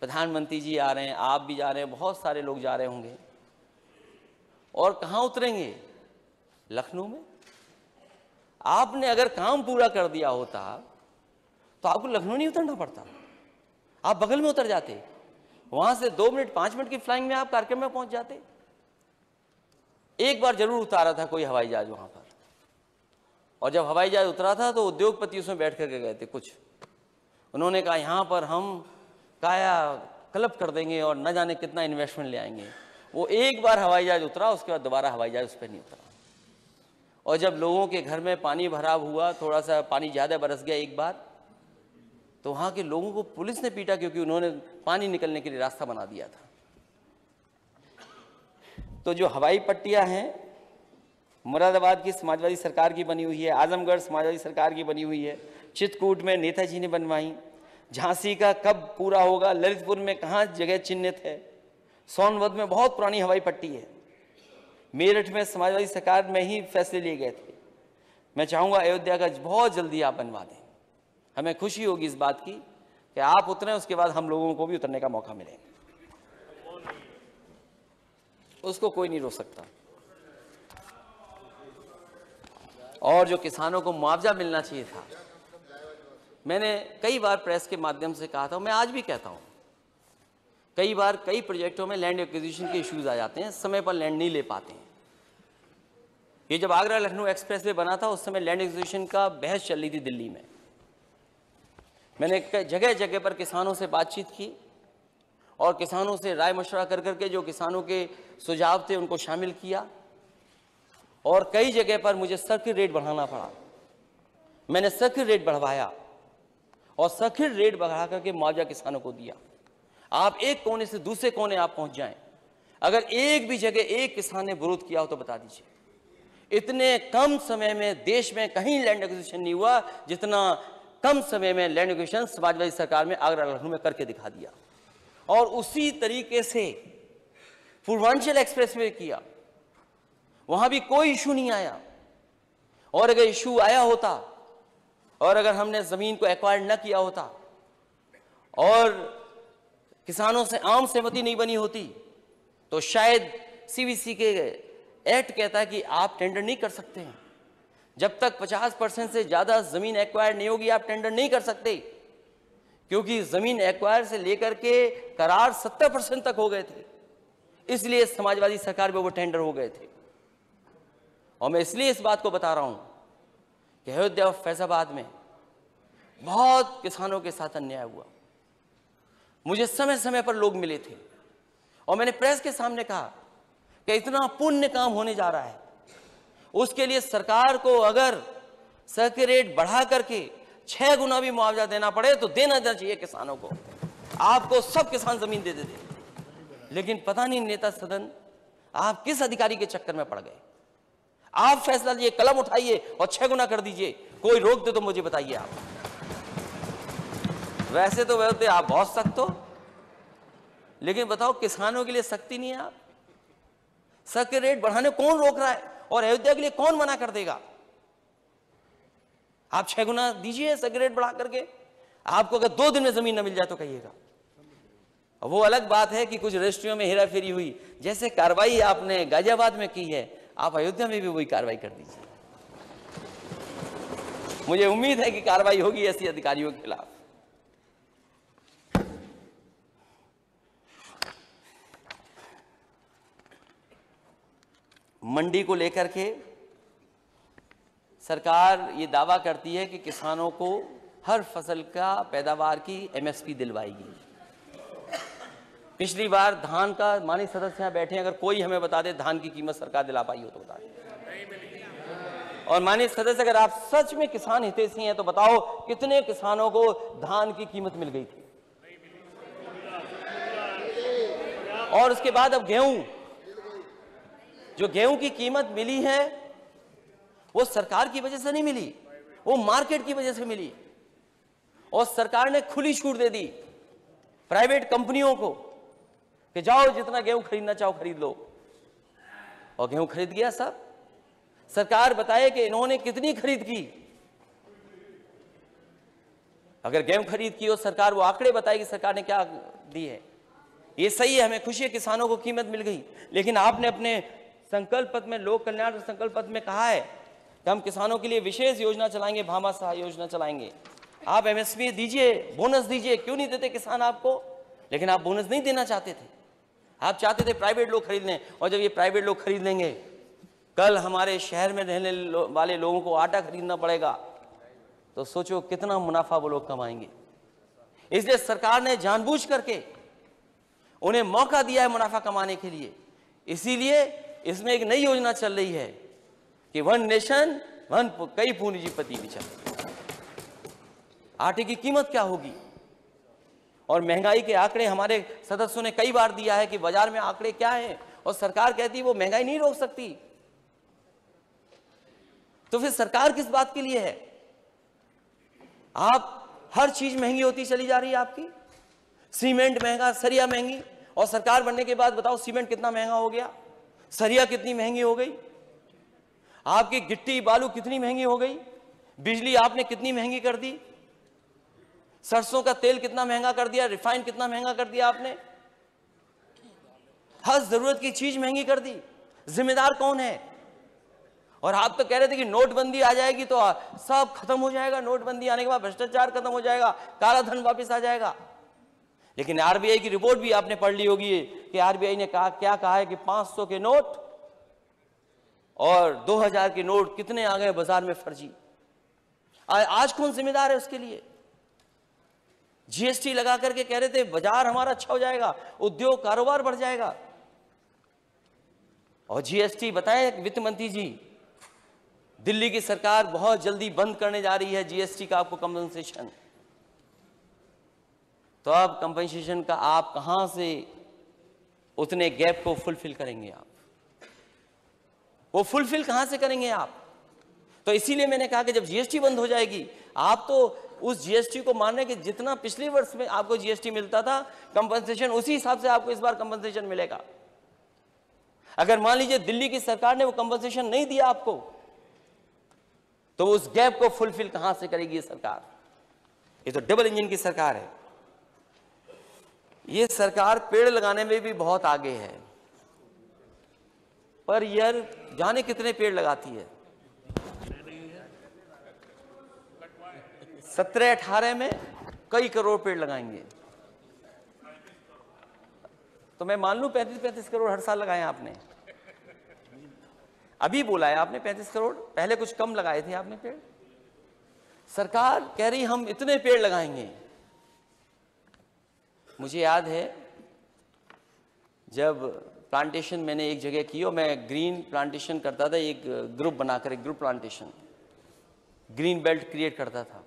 प्रधानमंत्री जी आ रहे हैं, आप भी जा रहे हैं, बहुत सारे लोग जा रहे होंगे। और कहाँ उतरेंगे? लखनऊ में। आपने अगर काम पूरा कर दिया होता तो आपको लखनऊ नहीं उतरना पड़ता, आप बगल में उतर जाते, वहां से 2 मिनट 5 मिनट की फ्लाइंग में आप कार्यक्रम में पहुंच जाते। एक बार जरूर उतारा था कोई हवाई जहाज वहां पर, और जब हवाई जहाज उतरा था तो उद्योगपति उसमें बैठ करके गए थे कुछ। उन्होंने कहा यहाँ पर हम काया क्लब कर देंगे और न जाने कितना इन्वेस्टमेंट ले आएंगे। वो एक बार हवाई जहाज उतरा, उसके बाद दोबारा हवाई जहाज उस पर नहीं उतरा। और जब लोगों के घर में पानी भराव हुआ, थोड़ा सा पानी ज़्यादा बरस गया एक बार, तो वहाँ के लोगों को पुलिस ने पीटा, क्योंकि उन्होंने पानी निकलने के लिए रास्ता बना दिया था। तो जो हवाई पट्टियाँ हैं, मुरादाबाद की समाजवादी सरकार की बनी हुई है, आजमगढ़ समाजवादी सरकार की बनी हुई है, चित्रकूट में नेताजी ने बनवाई, झांसी का कब पूरा होगा, ललितपुर में कहाँ जगह चिन्हित है, सोनभद्र में बहुत पुरानी हवाई पट्टी है, मेरठ में समाजवादी सरकार में ही फैसले लिए गए थे। मैं चाहूँगा अयोध्या का बहुत जल्दी आप बनवा दें। हमें खुशी होगी इस बात की कि आप उतरें, उसके बाद हम लोगों को भी उतरने का मौका मिले। उसको कोई नहीं रोक सकता। और जो किसानों को मुआवजा मिलना चाहिए था। मैंने कई बार प्रेस के माध्यम से कहा था, मैं आज भी कहता हूँ, कई बार कई प्रोजेक्टों में लैंड एक्विजिशन के इश्यूज आ जाते हैं, समय पर लैंड नहीं ले पाते हैं। ये जब आगरा लखनऊ एक्सप्रेसवे बना था उस समय लैंड एक्विजिशन का बहस चल रही थी दिल्ली में। मैंने जगह जगह पर किसानों से बातचीत की और किसानों से राय मशवरा कर करके जो किसानों के सुझाव थे उनको शामिल किया और कई जगह पर मुझे सर्किट रेट बढ़ाना पड़ा। मैंने सर्किट रेट बढ़वाया और सर्किट रेट बढ़ा करके मुआवजा किसानों को दिया। आप एक कोने से दूसरे कोने आप पहुंच जाएं, अगर एक भी जगह एक किसान ने विरोध किया हो तो बता दीजिए। इतने कम समय में देश में कहीं लैंड एक्विजिशन नहीं हुआ जितना कम समय में लैंड एक्विजिशन समाजवादी सरकार में आगरा लखनऊ में करके दिखा दिया। और उसी तरीके से पूर्वांचल एक्सप्रेसवे किया, वहां भी कोई इशू नहीं आया। और अगर इशू आया होता और अगर हमने जमीन को एक्वायर न किया होता और किसानों से आम सहमति नहीं बनी होती तो शायद सीवीसी के एक्ट कहता है कि आप टेंडर नहीं कर सकते हैं। जब तक 50% से ज्यादा जमीन एक्वायर नहीं होगी आप टेंडर नहीं कर सकते, क्योंकि जमीन एक्वायर से लेकर के करार 70% तक हो गए थे। इसलिए समाजवादी सरकार में वो टेंडर हो गए थे। और मैं इसलिए इस बात को बता रहा हूं कि अयोध्या और फैजाबाद में बहुत किसानों के साथ अन्याय हुआ। मुझे समय समय पर लोग मिले थे और मैंने प्रेस के सामने कहा कि इतना पुण्य काम होने जा रहा है, उसके लिए सरकार को अगर सर्किट रेट बढ़ा करके 6 गुना भी मुआवजा देना पड़े तो देना चाहिए किसानों को। आपको सब किसान जमीन दे देते, लेकिन पता नहीं नेता सदन आप किस अधिकारी के चक्कर में पड़ गए। आप फैसला लीजिए, कलम उठाइए और 6 गुना कर दीजिए। कोई रोक दे तो मुझे बताइए आप। वैसे तो वैसे आप बहुत सख्त हो, लेकिन बताओ किसानों के लिए सख्ती नहीं है। आप सर्किट रेट बढ़ाने कौन रोक रहा है और अयोध्या के लिए कौन मना कर देगा? आप 6 गुना दीजिए सर्किट रेट बढ़ा करके। आपको अगर 2 दिन में जमीन न मिल जाए तो कहिएगा। वो अलग बात है कि कुछ रजिस्ट्रियों में हेरा फेरी हुई, जैसे कार्रवाई आपने गाजियाबाद में की है आप अयोध्या में भी वही कार्रवाई कर दीजिए। मुझे उम्मीद है कि कार्रवाई होगी ऐसी अधिकारियों के खिलाफ। मंडी को लेकर के सरकार ये दावा करती है कि किसानों को हर फसल का पैदावार की एमएसपी दिलवाएगी। पिछली बार धान का, माननीय सदस्य यहाँ बैठे हैं, अगर कोई हमें बता दे धान की कीमत सरकार दिला पाई हो तो बता दें। और माननीय सदस्य अगर आप सच में किसान हितैषी हैं तो बताओ कितने किसानों को धान की कीमत मिल गई थी। और उसके बाद अब गेहूं, जो गेहूं की कीमत मिली है वो सरकार की वजह से नहीं मिली, वो मार्केट की वजह से मिली। और सरकार ने खुली छूट दे दी प्राइवेट कंपनियों को कि जाओ जितना गेहूं खरीदना चाहो खरीद लो। और गेहूं खरीद गया सब। सरकार बताए कि इन्होंने कितनी खरीद की। अगर गेहूं खरीद की हो सरकार, वो आंकड़े बताएगी सरकार ने क्या दी है। ये सही है, हमें खुशी है किसानों को कीमत मिल गई। लेकिन आपने अपने संकल्प पत्र में, लोक कल्याण संकल्प पत्र में कहा है कि हम किसानों के लिए विशेष योजना चलाएंगे, भामा सहाय योजना चलाएंगे। आप एमएसपी दीजिए, बोनस दीजिए, क्यों नहीं देते किसान आपको? लेकिन आप बोनस नहीं देना चाहते थे, आप चाहते थे प्राइवेट लोग खरीद लें। और जब ये प्राइवेट लोग खरीद लेंगे, कल हमारे शहर में रहने वाले लोगों को आटा खरीदना पड़ेगा, तो सोचो कितना मुनाफा वो लोग कमाएंगे। इसलिए सरकार ने जानबूझ करके उन्हें मौका दिया है मुनाफा कमाने के लिए। इसीलिए इसमें एक नई योजना चल रही है कि वन नेशन वन, कई पूंजीपति भी चल। आटे की कीमत क्या होगी? और महंगाई के आंकड़े हमारे सदस्यों ने कई बार दिया है कि बाजार में आंकड़े क्या हैं, और सरकार कहती है वो महंगाई नहीं रोक सकती। तो फिर सरकार किस बात के लिए है? आप हर चीज महंगी होती चली जा रही है आपकी। सीमेंट महंगा, सरिया महंगी, और सरकार बनने के बाद बताओ सीमेंट कितना महंगा हो गया, सरिया कितनी महंगी हो गई, आपकी गिट्टी बालू कितनी महंगी हो गई, बिजली आपने कितनी महंगी कर दी, सरसों का तेल कितना महंगा कर दिया, रिफाइन कितना महंगा कर दिया आपने। हर जरूरत की चीज महंगी कर दी। जिम्मेदार कौन है? और आप तो कह रहे थे कि नोटबंदी आ जाएगी तो सब खत्म हो जाएगा, नोटबंदी आने के बाद भ्रष्टाचार खत्म हो जाएगा, काला धन वापस आ जाएगा। लेकिन आरबीआई की रिपोर्ट भी आपने पढ़ ली होगी कि आरबीआई ने क्या कहा है कि 500 के नोट और 2000 के नोट कितने आ गए बाजार में फर्जी। आज कौन जिम्मेदार है उसके लिए? जीएसटी लगा करके कह रहे थे बाजार हमारा अच्छा हो जाएगा, उद्योग कारोबार बढ़ जाएगा। और जीएसटी बताए वित्त मंत्री जी, दिल्ली की सरकार बहुत जल्दी बंद करने जा रही है जीएसटी का आपको कंपनसेशन। तो अब कंपनसेशन का आप कहां से उतने गैप को फुलफिल करेंगे? आप वो फुलफिल कहां से करेंगे आप? तो इसीलिए मैंने कहा कि जब जीएसटी बंद हो जाएगी, आप तो उस जीएसटी को मानने के जितना पिछले वर्ष में आपको जीएसटी मिलता था कंपनसेशन, उसी हिसाब से आपको इस बार कंपनसेशन मिलेगा। अगर मान लीजिए दिल्ली की सरकार ने वो कंपनसेशन नहीं दिया आपको, तो उस गैप को फुलफिल कहां से करेगी ये सरकार? ये तो डबल इंजन की सरकार है। ये सरकार पेड़ लगाने में भी बहुत आगे है, पर यार जाने कितने पेड़ लगाती है। 17-18 में कई करोड़ पेड़ लगाएंगे। तो मैं मान लूं 35-35 करोड़ हर साल लगाए आपने। अभी बोला है आपने 35 करोड़, पहले कुछ कम लगाए थे आपने पेड़। सरकार कह रही हम इतने पेड़ लगाएंगे। मुझे याद है जब प्लांटेशन मैंने एक जगह की और मैं ग्रीन प्लांटेशन करता था, एक ग्रुप बनाकर, एक group plantation, green belt create करता था।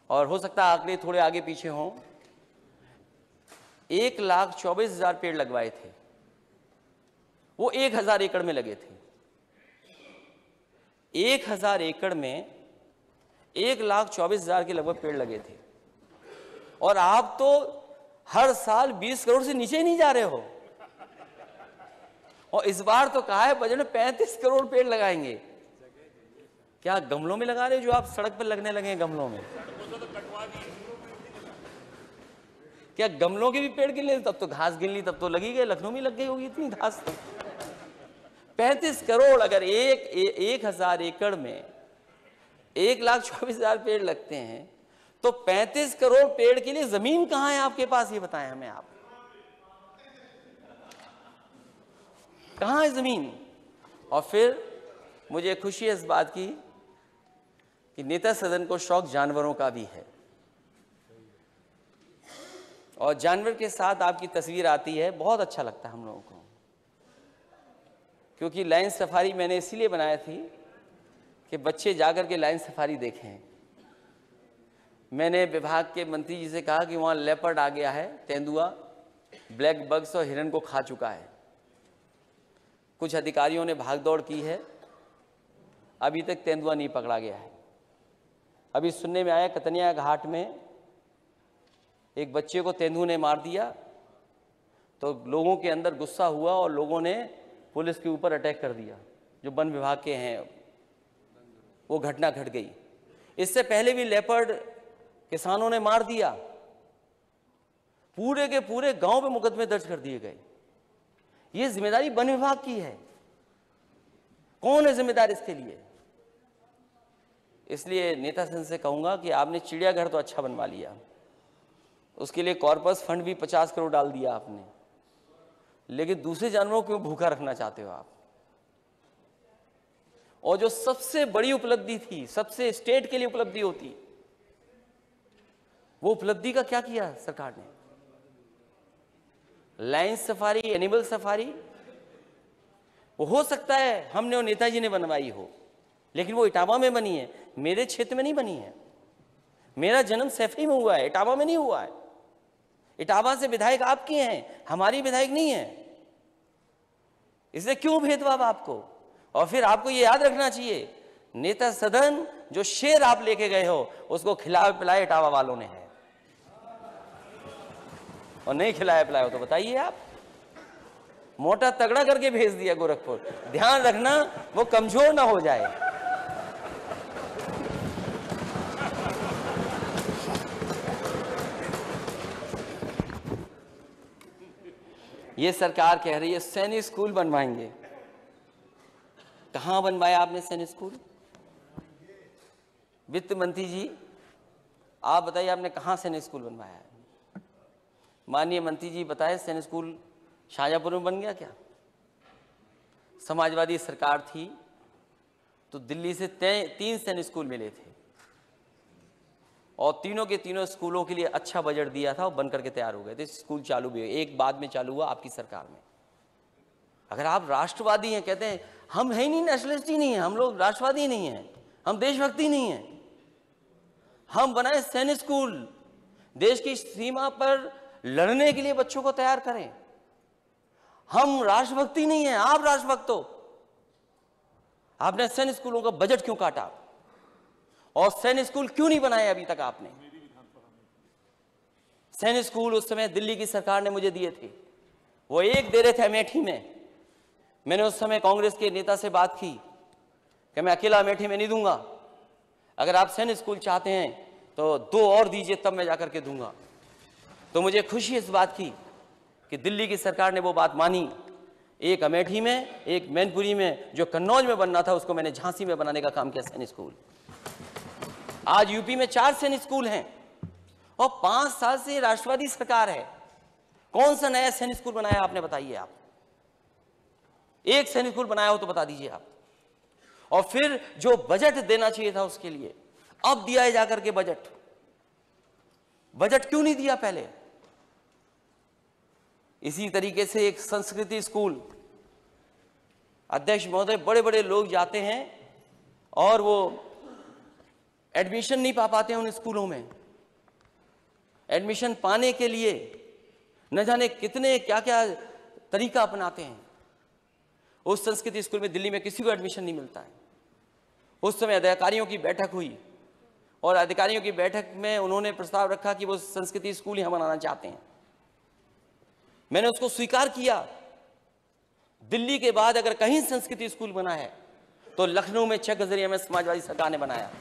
और हो सकता है आंकड़े थोड़े आगे पीछे हों, 1,24,000 पेड़ लगवाए थे। वो 1,000 एकड़ में लगे थे। 1,000 एकड़ में 1,24,000 के लगभग पेड़ लगे थे। और आप तो हर साल 20 करोड़ से नीचे ही नहीं जा रहे हो। और इस बार तो कहा है बजट में 35 करोड़ पेड़ लगाएंगे। क्या गमलों में लगा रहे हो जो आप सड़क पर लगने लगे हैं? गमलों में क्या गमलों के भी पेड़ गिन ले? तब तो घास गिन ली, तब तो लगी गई, लखनऊ में लग गई होगी इतनी घास। 35 करोड़ अगर 1,000 एकड़ में 1,24,000 पेड़ लगते हैं, तो 35 करोड़ पेड़ के लिए जमीन कहां है आपके पास? ये बताएं हमें आप, कहां है जमीन? और फिर मुझे खुशी है इस बात की कि नेता सदन को शौक जानवरों का भी है। और जानवर के साथ आपकी तस्वीर आती है, बहुत अच्छा लगता है हम लोगों को। क्योंकि लाइन सफारी मैंने इसीलिए बनाई थी कि बच्चे जाकर के लाइन सफारी देखें। मैंने विभाग के मंत्री जी से कहा कि वहाँ लेपर्ड आ गया है, तेंदुआ, ब्लैक बग्स और हिरन को खा चुका है। कुछ अधिकारियों ने भागदौड़ की है, अभी तक तेंदुआ नहीं पकड़ा गया है। अभी सुनने में आया कतनिया घाट में एक बच्चे को तेंदुए ने मार दिया, तो लोगों के अंदर गुस्सा हुआ और लोगों ने पुलिस के ऊपर अटैक कर दिया, जो वन विभाग के हैं। वो घटना घट गई। इससे पहले भी लेपर्ड किसानों ने मार दिया, पूरे के पूरे गांव में मुकदमे दर्ज कर दिए गए। ये जिम्मेदारी वन विभाग की है। कौन है जिम्मेदार इसके लिए? इसलिए नेता सदन से कहूंगा कि आपने चिड़ियाघर तो अच्छा बनवा लिया, उसके लिए कॉर्पस फंड भी 50 करोड़ डाल दिया आपने, लेकिन दूसरे जानवरों को भूखा रखना चाहते हो आप। और जो सबसे बड़ी उपलब्धि थी, सबसे स्टेट के लिए उपलब्धि होती, वो उपलब्धि का क्या किया सरकार ने? लाइन सफारी, एनिमल सफारी, वो हो सकता है हमने और नेताजी ने बनवाई हो, लेकिन वो इटावा में बनी है, मेरे क्षेत्र में नहीं बनी है। मेरा जन्म सैफई में हुआ है, इटावा में नहीं हुआ है। इटावा से विधायक आपके हैं, हमारी विधायक नहीं है। इसलिए क्यों भेदभाव आपको? और फिर आपको ये याद रखना चाहिए, नेता सदन जो शेर आप लेके गए हो, उसको खिलाए पिलाए इटावा वालों ने है, और नहीं खिलाया पिलाया हो तो बताइए आप। मोटा तगड़ा करके भेज दिया गोरखपुर। ध्यान रखना वो कमजोर ना हो जाए। ये सरकार कह रही है सैनिक स्कूल बनवाएंगे। कहाँ बनवाया आपने सैनिक स्कूल? वित्त मंत्री जी, आप बताइए आपने कहाँ सैनिक स्कूल बनवाया है? माननीय मंत्री जी बताए, सैनिक स्कूल शाहजहाँपुर में बन गया क्या? समाजवादी सरकार थी तो दिल्ली से 3 सैनिक स्कूल मिले थे और तीनों के तीनों स्कूलों के लिए अच्छा बजट दिया था और बन करके तैयार हो गए थे। स्कूल चालू भी हुए, एक बाद में चालू हुआ आपकी सरकार में। अगर आप राष्ट्रवादी हैं, कहते हैं हम है ही नहीं, नेशनलिस्ट ही नहीं है, हम लोग राष्ट्रवादी नहीं हैं, हम देशभक्ति नहीं है, हम बनाए सैनिक स्कूल, देश की सीमा पर लड़ने के लिए बच्चों को तैयार करें। हम राष्ट्रभक्ति नहीं है, आप राष्ट्रभक्त हो। आपने सैनिक स्कूलों का बजट क्यों काटा और सैनिक स्कूल क्यों नहीं बनाए अभी तक आपने? सैनिक स्कूल उस समय दिल्ली की सरकार ने मुझे दिए थे, वो एक दे रहे थे अमेठी में। मैंने उस समय कांग्रेस के नेता से बात की कि मैं अकेला अमेठी में नहीं दूंगा, अगर आप सैनिक स्कूल चाहते हैं तो 2 और दीजिए, तब मैं जाकर के दूंगा। तो मुझे खुशी इस बात की कि दिल्ली की सरकार ने वो बात मानी। एक अमेठी में, एक मैनपुरी में, जो कन्नौज में बनना था उसको मैंने झांसी में बनाने का काम किया सैनिक स्कूल। आज यूपी में 4 सैनिक स्कूल हैं और 5 साल से राष्ट्रवादी सरकार है। कौन सा नया सैनिक स्कूल बनाया आपने, बताइए आप? एक सैनिक स्कूल बनाया हो तो बता दीजिए आप। और फिर जो बजट देना चाहिए था उसके लिए अब दिया है जाकर के बजट क्यों नहीं दिया पहले? इसी तरीके से एक संस्कृति स्कूल, अध्यक्ष महोदय, बड़े बड़े लोग जाते हैं और वो एडमिशन नहीं पा पाते हैं उन स्कूलों में। एडमिशन पाने के लिए न जाने कितने क्या क्या तरीका अपनाते हैं। उस संस्कृति स्कूल में दिल्ली में किसी को एडमिशन नहीं मिलता है। उस समय अधिकारियों की बैठक हुई और अधिकारियों की बैठक में उन्होंने प्रस्ताव रखा कि वो संस्कृति स्कूल यहां बनाना चाहते हैं। मैंने उसको स्वीकार किया। दिल्ली के बाद अगर कहीं संस्कृति स्कूल बना है तो लखनऊ में 6 गजरिया में समाजवादी सरकार ने बनाया।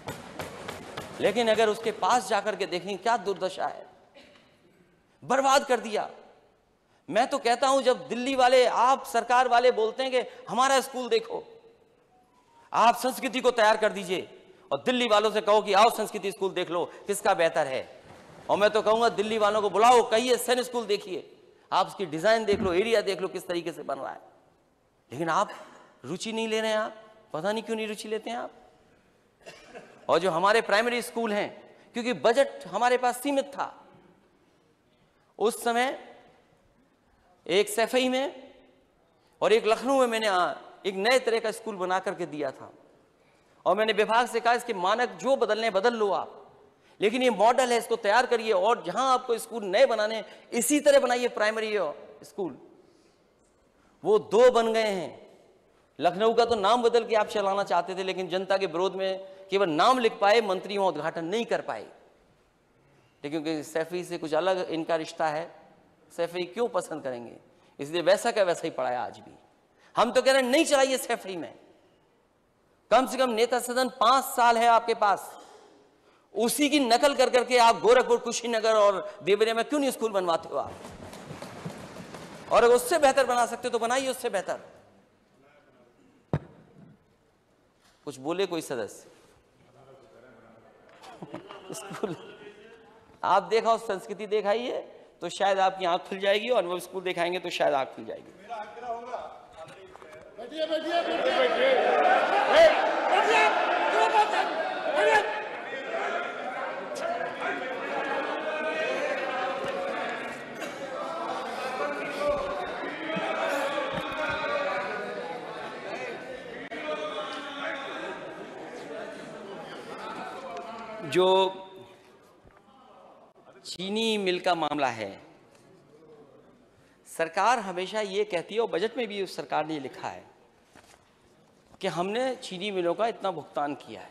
लेकिन अगर उसके पास जाकर के देखें क्या दुर्दशा है, बर्बाद कर दिया। मैं तो कहता हूं, जब दिल्ली वाले, आप सरकार वाले बोलते हैं कि हमारा स्कूल देखो, आप संस्कृति को तैयार कर दीजिए और दिल्ली वालों से कहो कि आओ संस्कृति स्कूल देख लो किसका बेहतर है। और मैं तो कहूंगा दिल्ली वालों को बुलाओ, कहिए सैनिक स्कूल देखिए, आप उसकी डिजाइन देख लो, एरिया देख लो किस तरीके से बन रहा है। लेकिन आप रुचि नहीं ले रहे हैं। आप पता नहीं क्यों नहीं रुचि लेते हैं आप। और जो हमारे प्राइमरी स्कूल हैं, क्योंकि बजट हमारे पास सीमित था उस समय, एक सैफई में और एक लखनऊ में मैंने एक नए तरह का स्कूल बना करके दिया था। और मैंने विभाग से कहा इसके मानक जो बदलने बदल लो आप, लेकिन ये मॉडल है, इसको तैयार करिए और जहां आपको स्कूल नए बनाने इसी तरह बनाइए प्राइमरी स्कूल। वो 2 बन गए हैं। लखनऊ का तो नाम बदल के आप चलाना चाहते थे, लेकिन जनता के विरोध में केवल नाम लिख पाए, मंत्री वहां उद्घाटन नहीं कर पाए। लेकिन क्योंकि सैफई से कुछ अलग इनका रिश्ता है, सैफई क्यों पसंद करेंगे, इसलिए वैसा का वैसा ही पड़ा है आज भी। हम तो कह रहे हैं नहीं चलाइए सैफई में। कम से कम नेता सदन 5 साल है आपके पास, उसी की नकल कर करके आप गोरखपुर, कुशीनगर और देवरिया में क्यों नहीं स्कूल बनवाते हो आप? और अगर उससे बेहतर बना सकते तो बनाइए उससे बेहतर। कुछ बोले कोई सदस्य? स्कूल आप देखा, संस्कृति दिखाइए तो शायद आपकी आंख खुल जाएगी, और अनुभव स्कूल दिखाएंगे तो शायद आंख खुल जाएगी। जो चीनी मिल का मामला है, सरकार हमेशा ये कहती है और बजट में भी उस सरकार ने लिखा है कि हमने चीनी मिलों का इतना भुगतान किया है।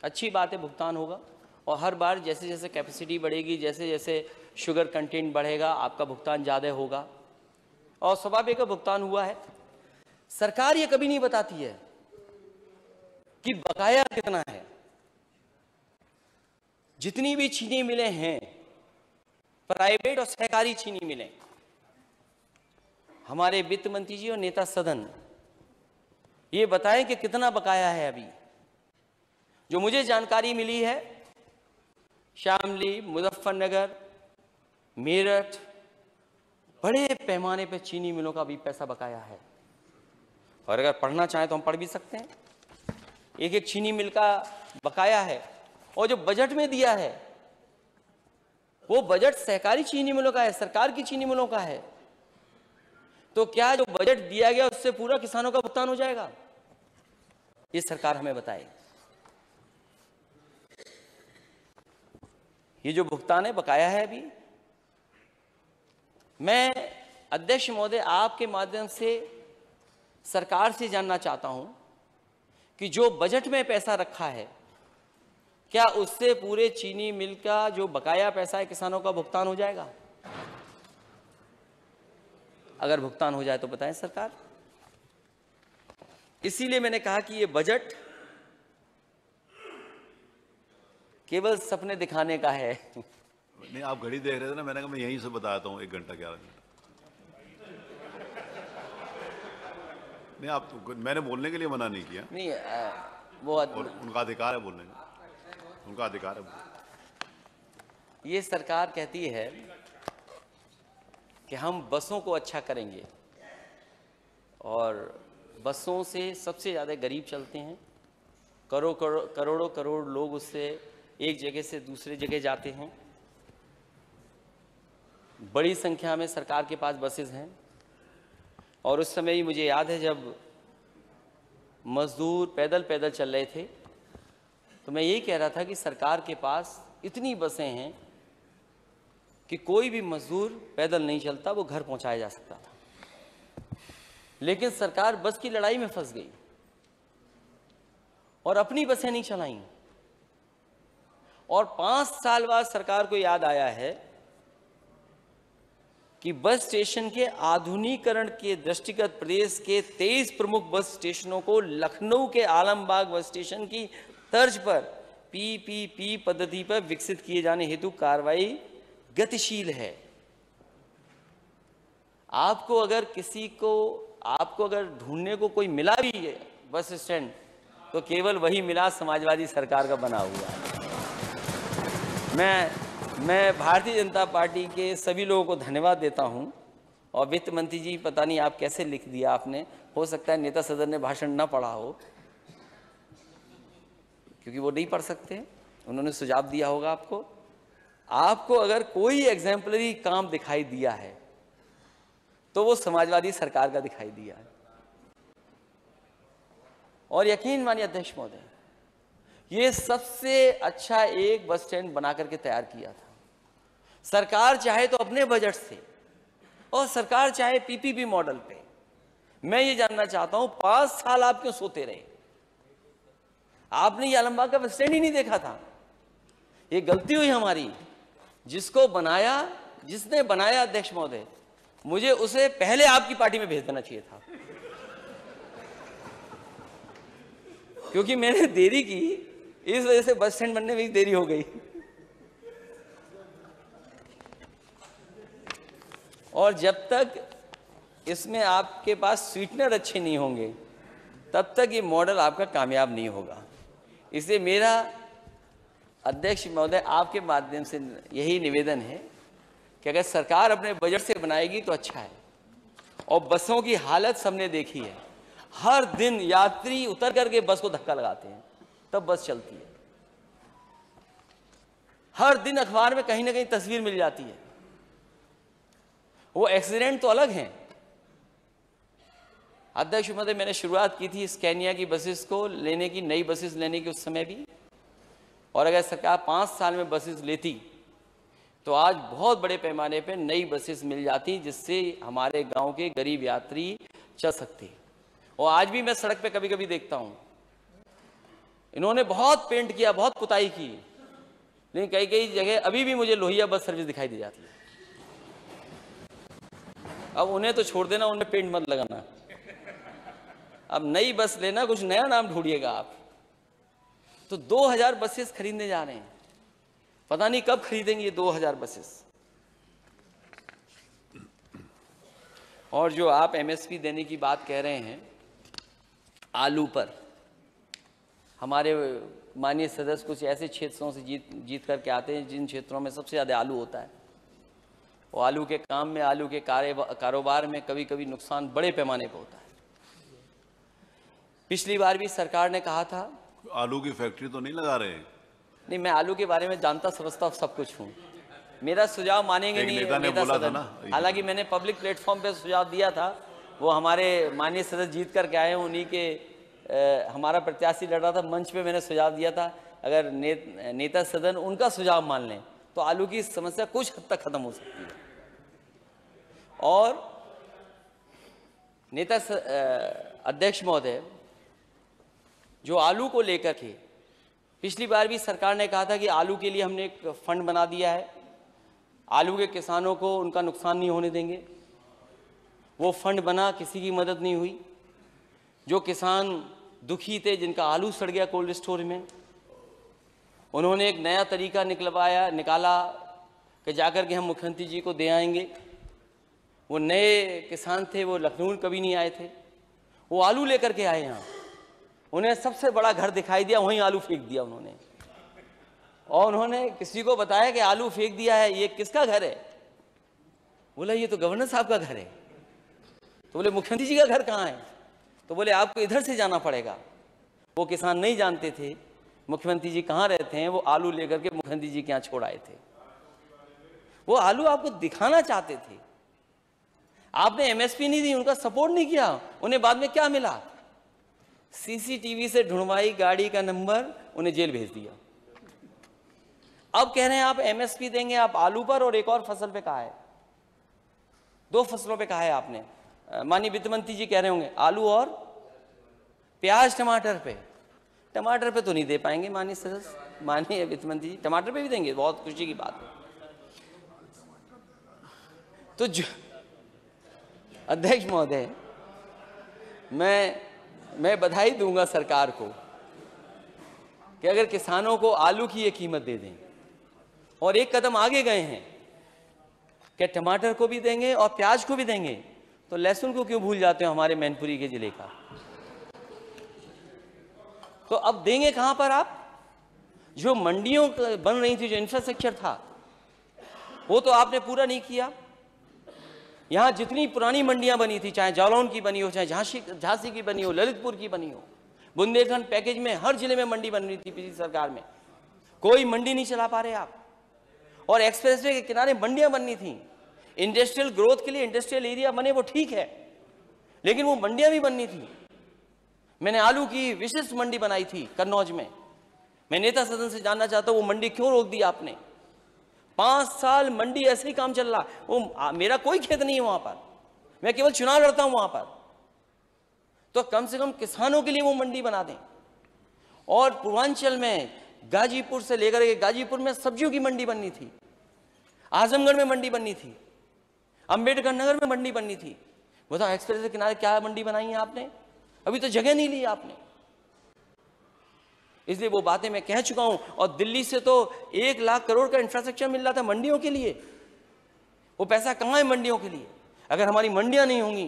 अच्छी बात है, भुगतान होगा और हर बार जैसे जैसे कैपेसिटी बढ़ेगी, जैसे जैसे शुगर कंटेंट बढ़ेगा, आपका भुगतान ज़्यादा होगा और स्वाभाविक का भुगतान हुआ है। सरकार ये कभी नहीं बताती है कि बकाया कितना है। जितनी भी चीनी मिलें हैं, प्राइवेट और सहकारी चीनी मिलें, हमारे वित्त मंत्री जी और नेता सदन ये बताएं कि कितना बकाया है अभी। जो मुझे जानकारी मिली है, शामली, मुजफ्फरनगर, मेरठ, बड़े पैमाने पर चीनी मिलों का भी पैसा बकाया है। और अगर पढ़ना चाहें तो हम पढ़ भी सकते हैं। एक एक चीनी मिल का बकाया है। और जो बजट में दिया है वो बजट सहकारी चीनी मिलों का है, सरकार की चीनी मिलों का है। तो क्या जो बजट दिया गया उससे पूरा किसानों का भुगतान हो जाएगा? ये सरकार हमें बताए। ये जो भुगतान है बकाया है अभी। मैं अध्यक्ष महोदय आपके माध्यम से सरकार से जानना चाहता हूं कि जो बजट में पैसा रखा है क्या उससे पूरे चीनी मिल का जो बकाया पैसा है किसानों का भुगतान हो जाएगा? अगर भुगतान हो जाए तो बताएं सरकार। इसीलिए मैंने कहा कि ये बजट केवल सपने दिखाने का है। नहीं, आप घड़ी देख रहे थे ना, मैंने कहा मैं यहीं से बताता हूँ 1 घंटा 11 मिनट। नहीं, आप तो, मैंने बोलने के लिए मना नहीं किया। नहीं वो और उनका अधिकार है बोलने का, उनका अधिकार है बोलने। ये सरकार कहती है कि हम बसों को अच्छा करेंगे और बसों से सबसे ज़्यादा गरीब चलते हैं। करोड़ों करोड़ लोग उससे एक जगह से दूसरे जगह जाते हैं। बड़ी संख्या में सरकार के पास बसेस हैं। और उस समय ही मुझे याद है जब मजदूर पैदल पैदल चल रहे थे तो मैं यही कह रहा था कि सरकार के पास इतनी बसें हैं कि कोई भी मजदूर पैदल नहीं चलता, वो घर पहुंचाया जा सकता था। लेकिन सरकार बस की लड़ाई में फंस गई और अपनी बसें नहीं चलाईं। और 5 साल बाद सरकार को याद आया है कि बस स्टेशन के आधुनिकीकरण के दृष्टिगत प्रदेश के 23 प्रमुख बस स्टेशनों को लखनऊ के आलमबाग बस स्टेशन की तर्ज पर पीपीपी पद्धति पर विकसित किए जाने हेतु कार्रवाई गतिशील है। आपको अगर ढूंढने को कोई मिला भी है बस स्टैंड तो केवल वही मिला समाजवादी सरकार का बना हुआ है। मैं भारतीय जनता पार्टी के सभी लोगों को धन्यवाद देता हूं। और वित्त मंत्री जी, पता नहीं आप कैसे लिख दिया आपने, हो सकता है नेता सदन ने भाषण ना पढ़ा हो क्योंकि वो नहीं पढ़ सकते, उन्होंने सुझाव दिया होगा आपको अगर कोई एग्जाम्पलरी काम दिखाई दिया है तो वो समाजवादी सरकार का दिखाई दिया है। और यकीन मानिए अध्यक्ष महोदय, ये सबसे अच्छा एक बस स्टैंड बना करके तैयार किया था। सरकार चाहे तो अपने बजट से और सरकार चाहे पीपीपी मॉडल पे। मैं ये जानना चाहता हूं 5 साल आप क्यों सोते रहे? आपने ये आलमबाग का बस स्टैंड ही नहीं देखा था। ये गलती हुई हमारी। जिसने बनाया अध्यक्ष महोदय, मुझे उसे पहले आपकी पार्टी में भेज देना चाहिए था क्योंकि मैंने देरी की, इस वजह से बस स्टैंड बनने में भी देरी हो गई। और जब तक इसमें आपके पास स्वीटनर अच्छे नहीं होंगे तब तक ये मॉडल आपका कामयाब नहीं होगा। इसलिए मेरा अध्यक्ष महोदय आपके माध्यम से यही निवेदन है कि अगर सरकार अपने बजट से बनाएगी तो अच्छा है। और बसों की हालत सबने देखी है। हर दिन यात्री उतर करके बस को धक्का लगाते हैं तब बस चलती है। हर दिन अखबार में कहीं ना कहीं तस्वीर मिल जाती है। वो एक्सीडेंट तो अलग हैं। अध्यक्ष महोदय, मैंने शुरुआत की थी स्कैनिया की बसेस को लेने की, नई बसेस लेने की उस समय भी। और अगर सरकार 5 साल में बसेस लेती तो आज बहुत बड़े पैमाने पे नई बसेस मिल जाती जिससे हमारे गांव के गरीब यात्री चल सकते। और आज भी मैं सड़क पे कभी कभी देखता हूं, इन्होंने बहुत पेंट किया, बहुत पुताई की, लेकिन कई कई जगह अभी भी मुझे लोहिया बस सर्विस दिखाई दे जाती है। अब उन्हें तो छोड़ देना, उन्हें पेंट मत लगाना। अब नई बस लेना, कुछ नया नाम ढूंढिएगा आप। तो 2000 बसेस खरीदने जा रहे हैं। पता नहीं कब खरीदेंगे ये 2000 बसेस। और जो आप एमएसपी देने की बात कह रहे हैं, आलू पर हमारे माननीय सदस्य कुछ ऐसे क्षेत्रों से जीत करके आते हैं जिन क्षेत्रों में सबसे ज़्यादा आलू होता है। वो आलू के काम में, आलू के कारोबार में कभी कभी नुकसान बड़े पैमाने पर होता है। पिछली बार भी सरकार ने कहा था, आलू की फैक्ट्री तो नहीं लगा रहे? नहीं, मैं आलू के बारे में जानता समझता सब कुछ हूँ। मेरा सुझाव मानेंगे नहीं नेता सदन, हालांकि मैंने पब्लिक प्लेटफॉर्म पे सुझाव दिया था, वो हमारे माननीय सदस्य जीत करके आए हैं, उन्हीं के हमारा प्रत्याशी लड़ रहा था, मंच पे मैंने सुझाव दिया था, अगर नेता सदन उनका सुझाव मान लें तो आलू की समस्या कुछ हद तक खत्म हो सकती है। और नेता अध्यक्ष महोदय, जो आलू को लेकर के पिछली बार भी सरकार ने कहा था कि आलू के लिए हमने एक फंड बना दिया है, आलू के किसानों को उनका नुकसान नहीं होने देंगे। वो फंड बना, किसी की मदद नहीं हुई। जो किसान दुखी थे, जिनका आलू सड़ गया कोल्ड स्टोर में, उन्होंने एक नया तरीका निकाला कि जाकर के हम मुख्यमंत्री जी को दे आएंगे। वो नए किसान थे, वो लखनऊ कभी नहीं आए थे, वो आलू लेकर के आए यहाँ। उन्हें सबसे बड़ा घर दिखाई दिया, वहीं आलू फेंक दिया उन्होंने, और उन्होंने किसी को बताया कि आलू फेंक दिया है, ये किसका घर है? बोला ये तो गवर्नर साहब का घर है। तो बोले मुख्यमंत्री जी का घर कहाँ है? तो बोले आपको इधर से जाना पड़ेगा। वो किसान नहीं जानते थे मुख्यमंत्री जी कहाँ रहते हैं, वो आलू लेकर के मुख्यमंत्री जी के यहाँ छोड़ आए थे। वो आलू आपको दिखाना चाहते थे, आपने एमएसपी नहीं दी, उनका सपोर्ट नहीं किया। उन्हें बाद में क्या मिला? सीसीटीवी से ढूंढवाई गाड़ी का नंबर, उन्हें जेल भेज दिया। अब कह रहे हैं आप एमएसपी देंगे, आप आलू पर और एक और फसल पे कहा है, 2 फसलों पे कहा है आपने। माननीय वित्त मंत्री जी कह रहे होंगे आलू और प्याज टमाटर पे। टमाटर पे तो नहीं दे पाएंगे माननीय सदस्य, माननीय वित्त मंत्री जी टमाटर पे भी देंगे, बहुत खुशी की बात है। तो जो अध्यक्ष महोदय, मैं बधाई दूंगा सरकार को कि अगर किसानों को आलू की ये कीमत दे दें, और एक कदम आगे गए हैं कि टमाटर को भी देंगे और प्याज को भी देंगे, तो लहसुन को क्यों भूल जाते हो हमारे मैनपुरी के जिले का? तो अब देंगे कहां पर आप? जो मंडियों बन रही थी, जो इंफ्रास्ट्रक्चर था, वो तो आपने पूरा नहीं किया। यहां जितनी पुरानी मंडियां बनी थी, चाहे जालौन की बनी हो, चाहे झांसी की बनी हो, ललितपुर की बनी हो, बुंदेलखंड पैकेज में हर जिले में मंडी बन रही थी पिछली सरकार में, कोई मंडी नहीं चला पा रहे आप। और एक्सप्रेसवे के किनारे मंडियां बननी थी, इंडस्ट्रियल ग्रोथ के लिए इंडस्ट्रियल एरिया बने, वो ठीक है, लेकिन वो मंडियां भी बननी थी। मैंने आलू की विशिष्ट मंडी बनाई थी कन्नौज में। मैं नेता सदन से जानना चाहता हूं वो मंडी क्यों रोक दी आपने? 5 साल मंडी ऐसे ही काम चल रहा। वो मेरा कोई खेत नहीं है वहां पर, मैं केवल चुनाव लड़ता हूं वहां पर। तो कम से कम किसानों के लिए वो मंडी बना दें। और पूर्वांचल में गाजीपुर से लेकर के, गाजीपुर में सब्जियों की मंडी बननी थी, आजमगढ़ में मंडी बननी थी, अंबेडकर नगर में मंडी बननी थी। बताओ एक्सप्रेस के किनारे क्या मंडी बनाई है आपने? अभी तो जगह नहीं ली आपने। इसलिए वो बातें मैं कह चुका हूं। और दिल्ली से तो 1 लाख करोड़ का इंफ्रास्ट्रक्चर मिल रहा था मंडियों के लिए। वो पैसा कहां है मंडियों के लिए? अगर हमारी मंडियां नहीं होंगी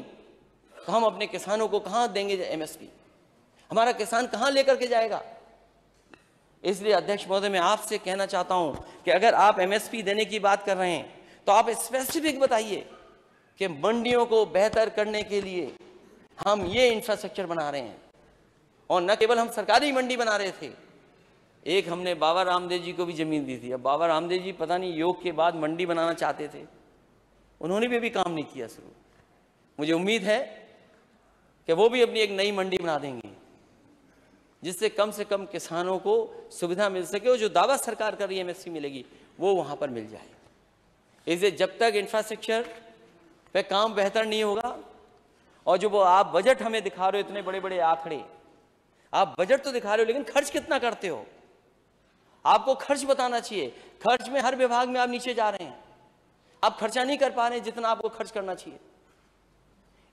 तो हम अपने किसानों को कहां देंगे एमएसपी? हमारा किसान कहां लेकर के जाएगा? इसलिए अध्यक्ष महोदय, मैं आपसे कहना चाहता हूं कि अगर आप एमएसपी देने की बात कर रहे हैं तो आप स्पेसिफिक बताइए कि मंडियों को बेहतर करने के लिए हम ये इंफ्रास्ट्रक्चर बना रहे हैं। और न केवल हम सरकारी मंडी बना रहे थे, एक हमने बाबा रामदेव जी को भी जमीन दी थी। अब बाबा रामदेव जी पता नहीं योग के बाद मंडी बनाना चाहते थे, उन्होंने भी अभी काम नहीं किया शुरू। मुझे उम्मीद है कि वो भी अपनी एक नई मंडी बना देंगे, जिससे कम से कम किसानों को सुविधा मिल सके और जो दावा सरकार कर रही है एमएसपी मिलेगी वो वहां पर मिल जाए। इसलिए जब तक इंफ्रास्ट्रक्चर पे काम बेहतर नहीं होगा, और जो वो आप बजट हमें दिखा रहे हो, इतने बड़े बड़े आंकड़े, आप बजट तो दिखा रहे हो लेकिन खर्च कितना करते हो? आपको खर्च बताना चाहिए। खर्च में हर विभाग में आप नीचे जा रहे हैं, आप खर्चा नहीं कर पा रहे हैं जितना आपको खर्च करना चाहिए।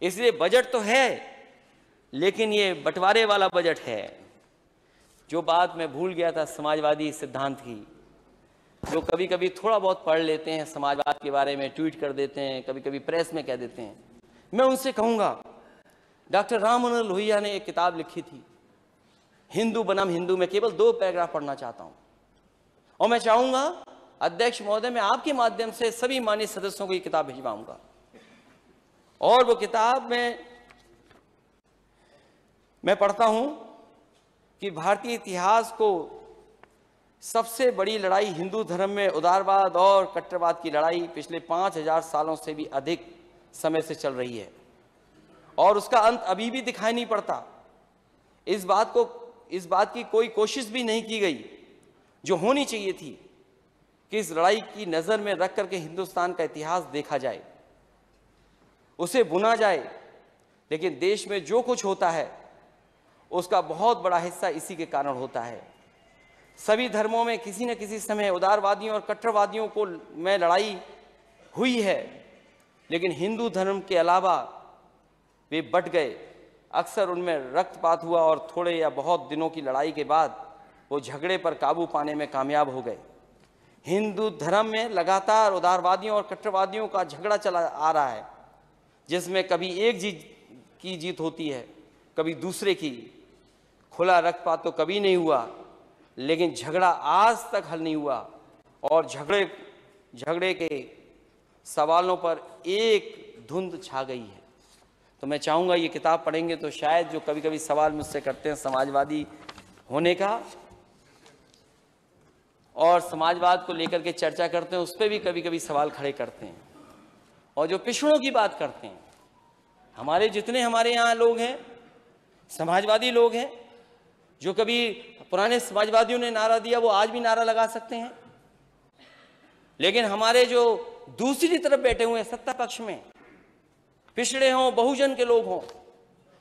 इसलिए बजट तो है, लेकिन ये बंटवारे वाला बजट है। जो बात मैं भूल गया था समाजवादी सिद्धांत की, जो कभी कभी थोड़ा बहुत पढ़ लेते हैं समाजवाद के बारे में, ट्वीट कर देते हैं, कभी कभी प्रेस में कह देते हैं, मैं उनसे कहूंगा डॉक्टर राम मनोहर लोहिया ने एक किताब लिखी थी, हिंदू बनाम हिंदू। में केवल 2 पैराग्राफ पढ़ना चाहता हूं और मैं चाहूंगा अध्यक्ष महोदय, मैं आपके माध्यम से सभी माननीय सदस्यों को ये किताब भिजवाऊंगा। और वो किताब में मैं पढ़ता हूं कि भारतीय इतिहास को सबसे बड़ी लड़ाई हिंदू धर्म में उदारवाद और कट्टरवाद की लड़ाई पिछले 5000 सालों से भी अधिक समय से चल रही है और उसका अंत अभी भी दिखाई नहीं पड़ता। इस बात की कोई कोशिश भी नहीं की गई जो होनी चाहिए थी कि इस लड़ाई की नजर में रख करके हिंदुस्तान का इतिहास देखा जाए, उसे बुना जाए। लेकिन देश में जो कुछ होता है उसका बहुत बड़ा हिस्सा इसी के कारण होता है। सभी धर्मों में किसी न किसी समय उदारवादियों और कट्टरवादियों को में लड़ाई हुई है, लेकिन हिंदू धर्म के अलावा वे बट गए। अक्सर उनमें रक्तपात हुआ और थोड़े या बहुत दिनों की लड़ाई के बाद वो झगड़े पर काबू पाने में कामयाब हो गए। हिंदू धर्म में लगातार उदारवादियों और कट्टरवादियों का झगड़ा चला आ रहा है, जिसमें कभी एक की जीत होती है, कभी दूसरे की। खुला रक्तपात तो कभी नहीं हुआ, लेकिन झगड़ा आज तक हल नहीं हुआ और झगड़े के सवालों पर एक धुंध छा गई है। तो मैं चाहूँगा ये किताब पढ़ेंगे तो शायद जो कभी कभी सवाल मुझसे करते हैं समाजवादी होने का और समाजवाद को लेकर के चर्चा करते हैं, उस पर भी कभी कभी सवाल खड़े करते हैं। और जो पिछड़ों की बात करते हैं, जितने हमारे यहाँ लोग हैं समाजवादी लोग हैं, जो कभी पुराने समाजवादियों ने नारा दिया वो आज भी नारा लगा सकते हैं। लेकिन हमारे जो दूसरी तरफ बैठे हुए हैं सत्ता पक्ष में, पिछड़े हों बहुजन के लोग हों,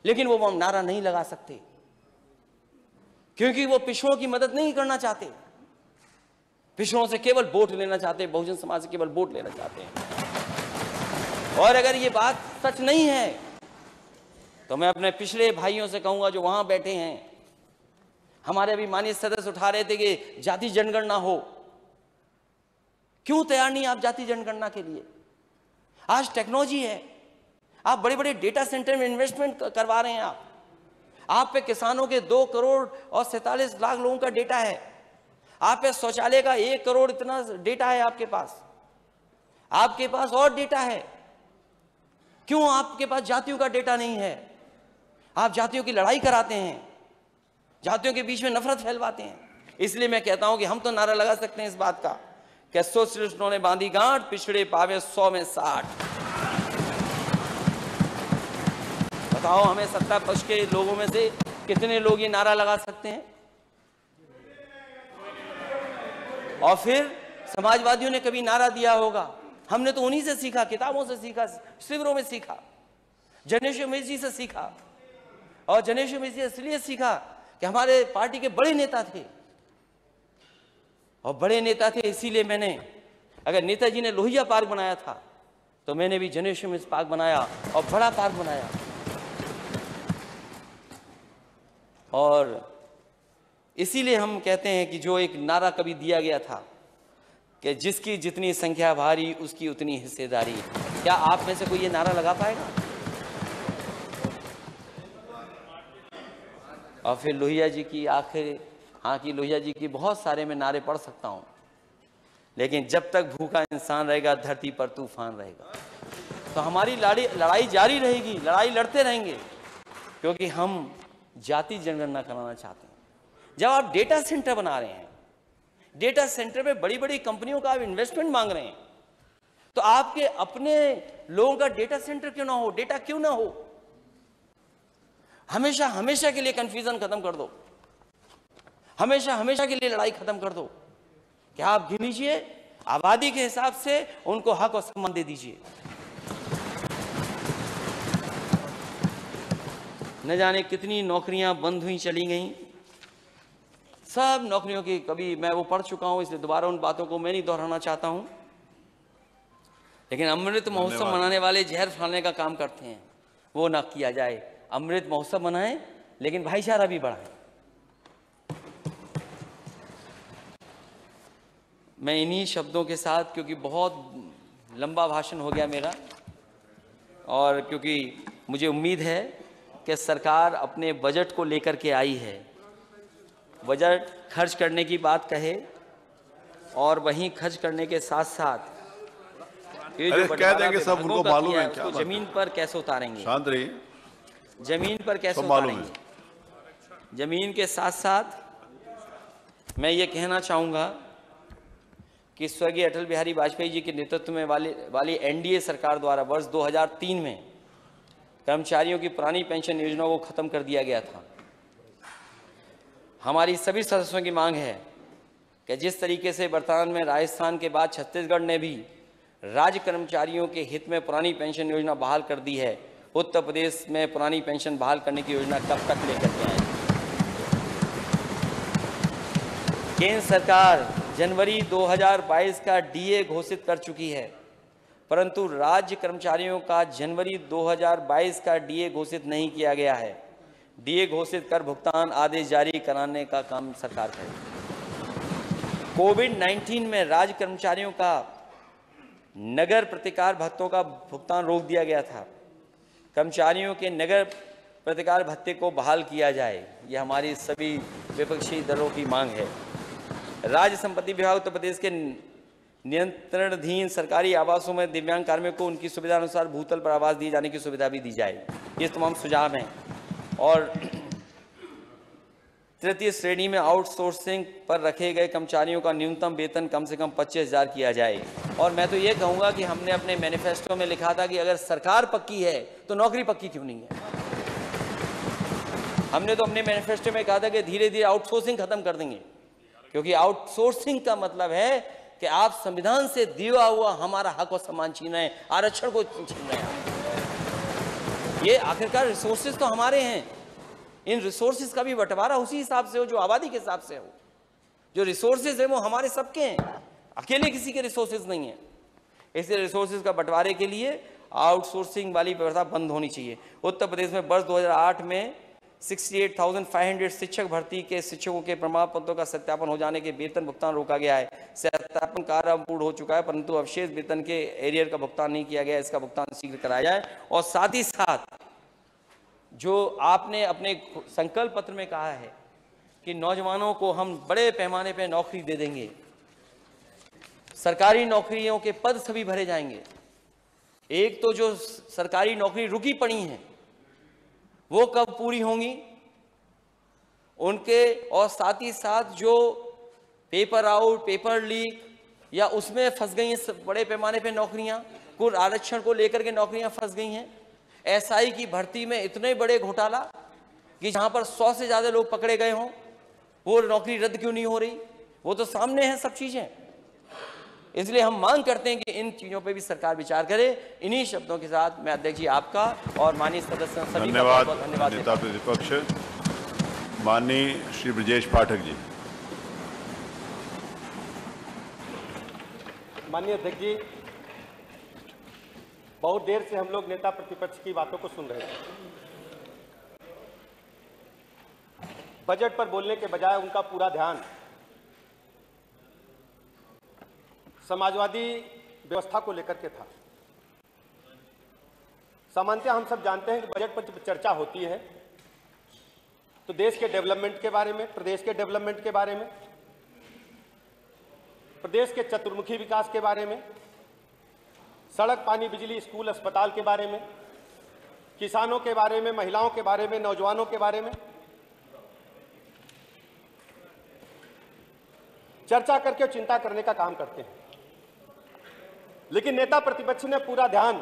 लेकिन वो नारा नहीं लगा सकते क्योंकि वो पिछड़ों की मदद नहीं करना चाहते। पिछड़ों से केवल वोट लेना चाहते हैं, बहुजन समाज से केवल वोट लेना चाहते हैं। और अगर ये बात सच नहीं है तो मैं अपने पिछड़े भाइयों से कहूंगा जो वहां बैठे हैं, हमारे अभी माननीय सदस्य उठा रहे थे कि जाति जनगणना हो, क्यों तैयार नहीं आप जाति जनगणना के लिए? आज टेक्नोलॉजी है, आप बड़े बड़े डेटा सेंटर में इन्वेस्टमेंट करवा रहे हैं। आप पे किसानों के 2 करोड़ और 47 लाख लोगों का डेटा है। आप पे शौचालय का 1 करोड़ इतना डेटा है आपके पास और डेटा है। क्यों आपके पास जातियों का डेटा नहीं है? आप जातियों की लड़ाई कराते हैं, जातियों के बीच में नफरत फैलवाते हैं। इसलिए मैं कहता हूं कि हम तो नारा लगा सकते हैं इस बात का कि सोशलिस्टों ने बांधी गांठ, पिछड़े पावे 100 में 60। बताओ हमें सत्ता पक्ष के लोगों में से कितने लोग ये नारा लगा सकते हैं? और फिर समाजवादियों ने कभी नारा दिया होगा, हमने तो उन्हीं से सीखा, किताबों से सीखा, शिविरों में सीखा, जनेश्वर मिश्र जी से सीखा। और जनेश्वर मिश्र जी इसलिए सीखा कि हमारे पार्टी के बड़े नेता थे, और बड़े नेता थे इसीलिए मैंने, अगर नेताजी ने लोहिया पार्क बनाया था तो मैंने भी जनेश्वर मिश्र पार्क बनाया और बड़ा पार्क बनाया। और इसीलिए हम कहते हैं कि जो एक नारा कभी दिया गया था कि जिसकी जितनी संख्या भारी उसकी उतनी हिस्सेदारी, क्या आप में से कोई ये नारा लगा पाएगा? और फिर लोहिया जी की आखिर, की लोहिया जी की बहुत सारे मैं नारे पढ़ सकता हूं, लेकिन जब तक भूखा इंसान रहेगा धरती पर तूफान रहेगा। तो हमारी लड़ाई जारी रहेगी, लड़ाई लड़ते रहेंगे, क्योंकि हम जाति जनगणना कराना चाहते हैं। जब आप डेटा सेंटर बना रहे हैं, डेटा सेंटर में बड़ी बड़ी कंपनियों का आप इन्वेस्टमेंट मांग रहे हैं, तो आपके अपने लोगों का डेटा सेंटर क्यों ना हो, डेटा क्यों ना हो? हमेशा के लिए कंफ्यूजन खत्म कर दो, हमेशा के लिए लड़ाई खत्म कर दो। क्या आप गिन लीजिए, आबादी के हिसाब से उनको हक और सम्मान दे दीजिए। न जाने कितनी नौकरियां बंद हुई चली गई, सब नौकरियों की, कभी मैं वो पढ़ चुका हूं, इसलिए दोबारा उन बातों को मैं नहीं दोहराना चाहता हूं। लेकिन अमृत महोत्सव मनाने वाले जहर फैलाने का काम करते हैं, वो ना किया जाए। अमृत महोत्सव मनाएं, लेकिन भाईचारा भी बढ़ाएं। मैं इन्हीं शब्दों के साथ, क्योंकि बहुत लंबा भाषण हो गया मेरा, और क्योंकि मुझे उम्मीद है कि सरकार अपने बजट को लेकर के आई है, बजट खर्च करने की बात कहे और वहीं खर्च करने के साथ साथ ये अरे जो कह बंटवारा देंगे सब, विभागों उनको का मालूम किया है है, क्या उसको बात है। जमीन पर कैसे उतारेंगे, शांत रहिए, जमीन पर कैसे सब मालूम है। उतारेंगे। जमीन के साथ साथ मैं ये कहना चाहूँगा कि स्वर्गीय अटल बिहारी वाजपेयी जी के नेतृत्व में वाली एनडीए सरकार द्वारा वर्ष 2003 में कर्मचारियों की पुरानी पेंशन योजना को खत्म कर दिया गया था। हमारी सभी सदस्यों की मांग है कि जिस तरीके से वर्तमान में राजस्थान के बाद छत्तीसगढ़ ने भी राज्य कर्मचारियों के हित में पुरानी पेंशन योजना बहाल कर दी है, उत्तर प्रदेश में पुरानी पेंशन बहाल करने की योजना कब तक लेकर के आए। केंद्र सरकार जनवरी 2022 का डीए घोषित कर चुकी है, परंतु राज्य कर्मचारियों का जनवरी 2022 का डीए घोषित नहीं किया गया है। डीए घोषित कर भुगतान आदेश जारी कराने का काम सरकार करे। कोविड-19 में राज्य कर्मचारियों का नगर प्रतिकार भत्तों का भुगतान रोक दिया गया था। कर्मचारियों के नगर प्रतिकार भत्ते को बहाल किया जाए, ये हमारी सभी विपक्षी दलों की मांग है। राज्य संपत्ति विभाग उत्तर प्रदेश के नियंत्रणाधीन सरकारी आवासों में दिव्यांग कार्मिकों को उनकी सुविधा अनुसार भूतल पर आवास दिए जाने की सुविधा भी दी जाए। ये तमाम सुझाव हैं। और तृतीय श्रेणी में आउटसोर्सिंग पर रखे गए कर्मचारियों का न्यूनतम वेतन कम से कम 25,000 किया जाए। और मैं तो ये कहूँगा कि हमने अपने मैनिफेस्टो में लिखा था कि अगर सरकार पक्की है तो नौकरी पक्की क्यों नहीं है। हमने तो अपने मैनिफेस्टो में कहा था कि धीरे धीरे आउटसोर्सिंग खत्म कर देंगे, क्योंकि आउटसोर्सिंग का मतलब है कि आप संविधान से दिया हुआ हमारा हक और सम्मान छीन रहे हैं, आरक्षण को छीन रहे हैं। ये आखिरकार रिसोर्सेज तो हमारे हैं, इन रिसोर्सेज का भी बंटवारा उसी हिसाब से हो जो आबादी के हिसाब से हो। जो रिसोर्सेज है वो हमारे सबके हैं, अकेले किसी के रिसोर्सेज नहीं है। इसलिए रिसोर्सेज का बंटवारे के लिए आउटसोर्सिंग वाली व्यवस्था बंद होनी चाहिए। उत्तर प्रदेश में वर्ष 2008 में 68,500 शिक्षक भर्ती के शिक्षकों के प्रमाण पत्रों का सत्यापन हो जाने के वेतन भुगतान रोका गया है। सत्यापन कार्य पूर्ण हो चुका है, परंतु अवशेष वेतन के एरियर का भुगतान नहीं किया गया। इसका भुगतान शीघ्र कराया जाए। और साथ ही साथ जो आपने अपने संकल्प पत्र में कहा है कि नौजवानों को हम बड़े पैमाने पर नौकरी दे देंगे, सरकारी नौकरियों के पद सभी भरे जाएंगे। एक तो जो सरकारी नौकरी रुकी पड़ी हैं वो कब पूरी होंगी उनके, और साथ ही साथ जो पेपर आउट, पेपर लीक या उसमें फंस गई हैं बड़े पैमाने पे नौकरियां, कुल आरक्षण को लेकर के नौकरियां फंस गई हैं। एसआई की भर्ती में इतने बड़े घोटाला कि जहां पर 100 से ज्यादा लोग पकड़े गए हों, वो नौकरी रद्द क्यों नहीं हो रही, वो तो सामने है सब चीजें। इसलिए हम मांग करते हैं कि इन चीजों पे भी सरकार विचार करे। इन्हीं शब्दों के साथ मैं अध्यक्ष जी आपका और माननीय सदस्य सभी का बहुत बहुत धन्यवाद नेता प्रतिपक्ष माननीय श्री ब्रजेश पाठक जी। माननीय अध्यक्ष जी, बहुत देर से हम लोग नेता प्रतिपक्ष की बातों को सुन रहे थे। बजट पर बोलने के बजाय उनका पूरा ध्यान समाजवादी व्यवस्था को लेकर के था। सामान्यतः हम सब जानते हैं कि बजट पर जब चर्चा होती है तो देश के डेवलपमेंट के बारे में, प्रदेश के डेवलपमेंट के बारे में, प्रदेश के चतुर्मुखी विकास के बारे में, सड़क, पानी, बिजली, स्कूल, अस्पताल के बारे में, किसानों के बारे में, महिलाओं के बारे में, नौजवानों के बारे में चर्चा करके चिंता करने का काम करते हैं। लेकिन नेता प्रतिपक्ष ने पूरा ध्यान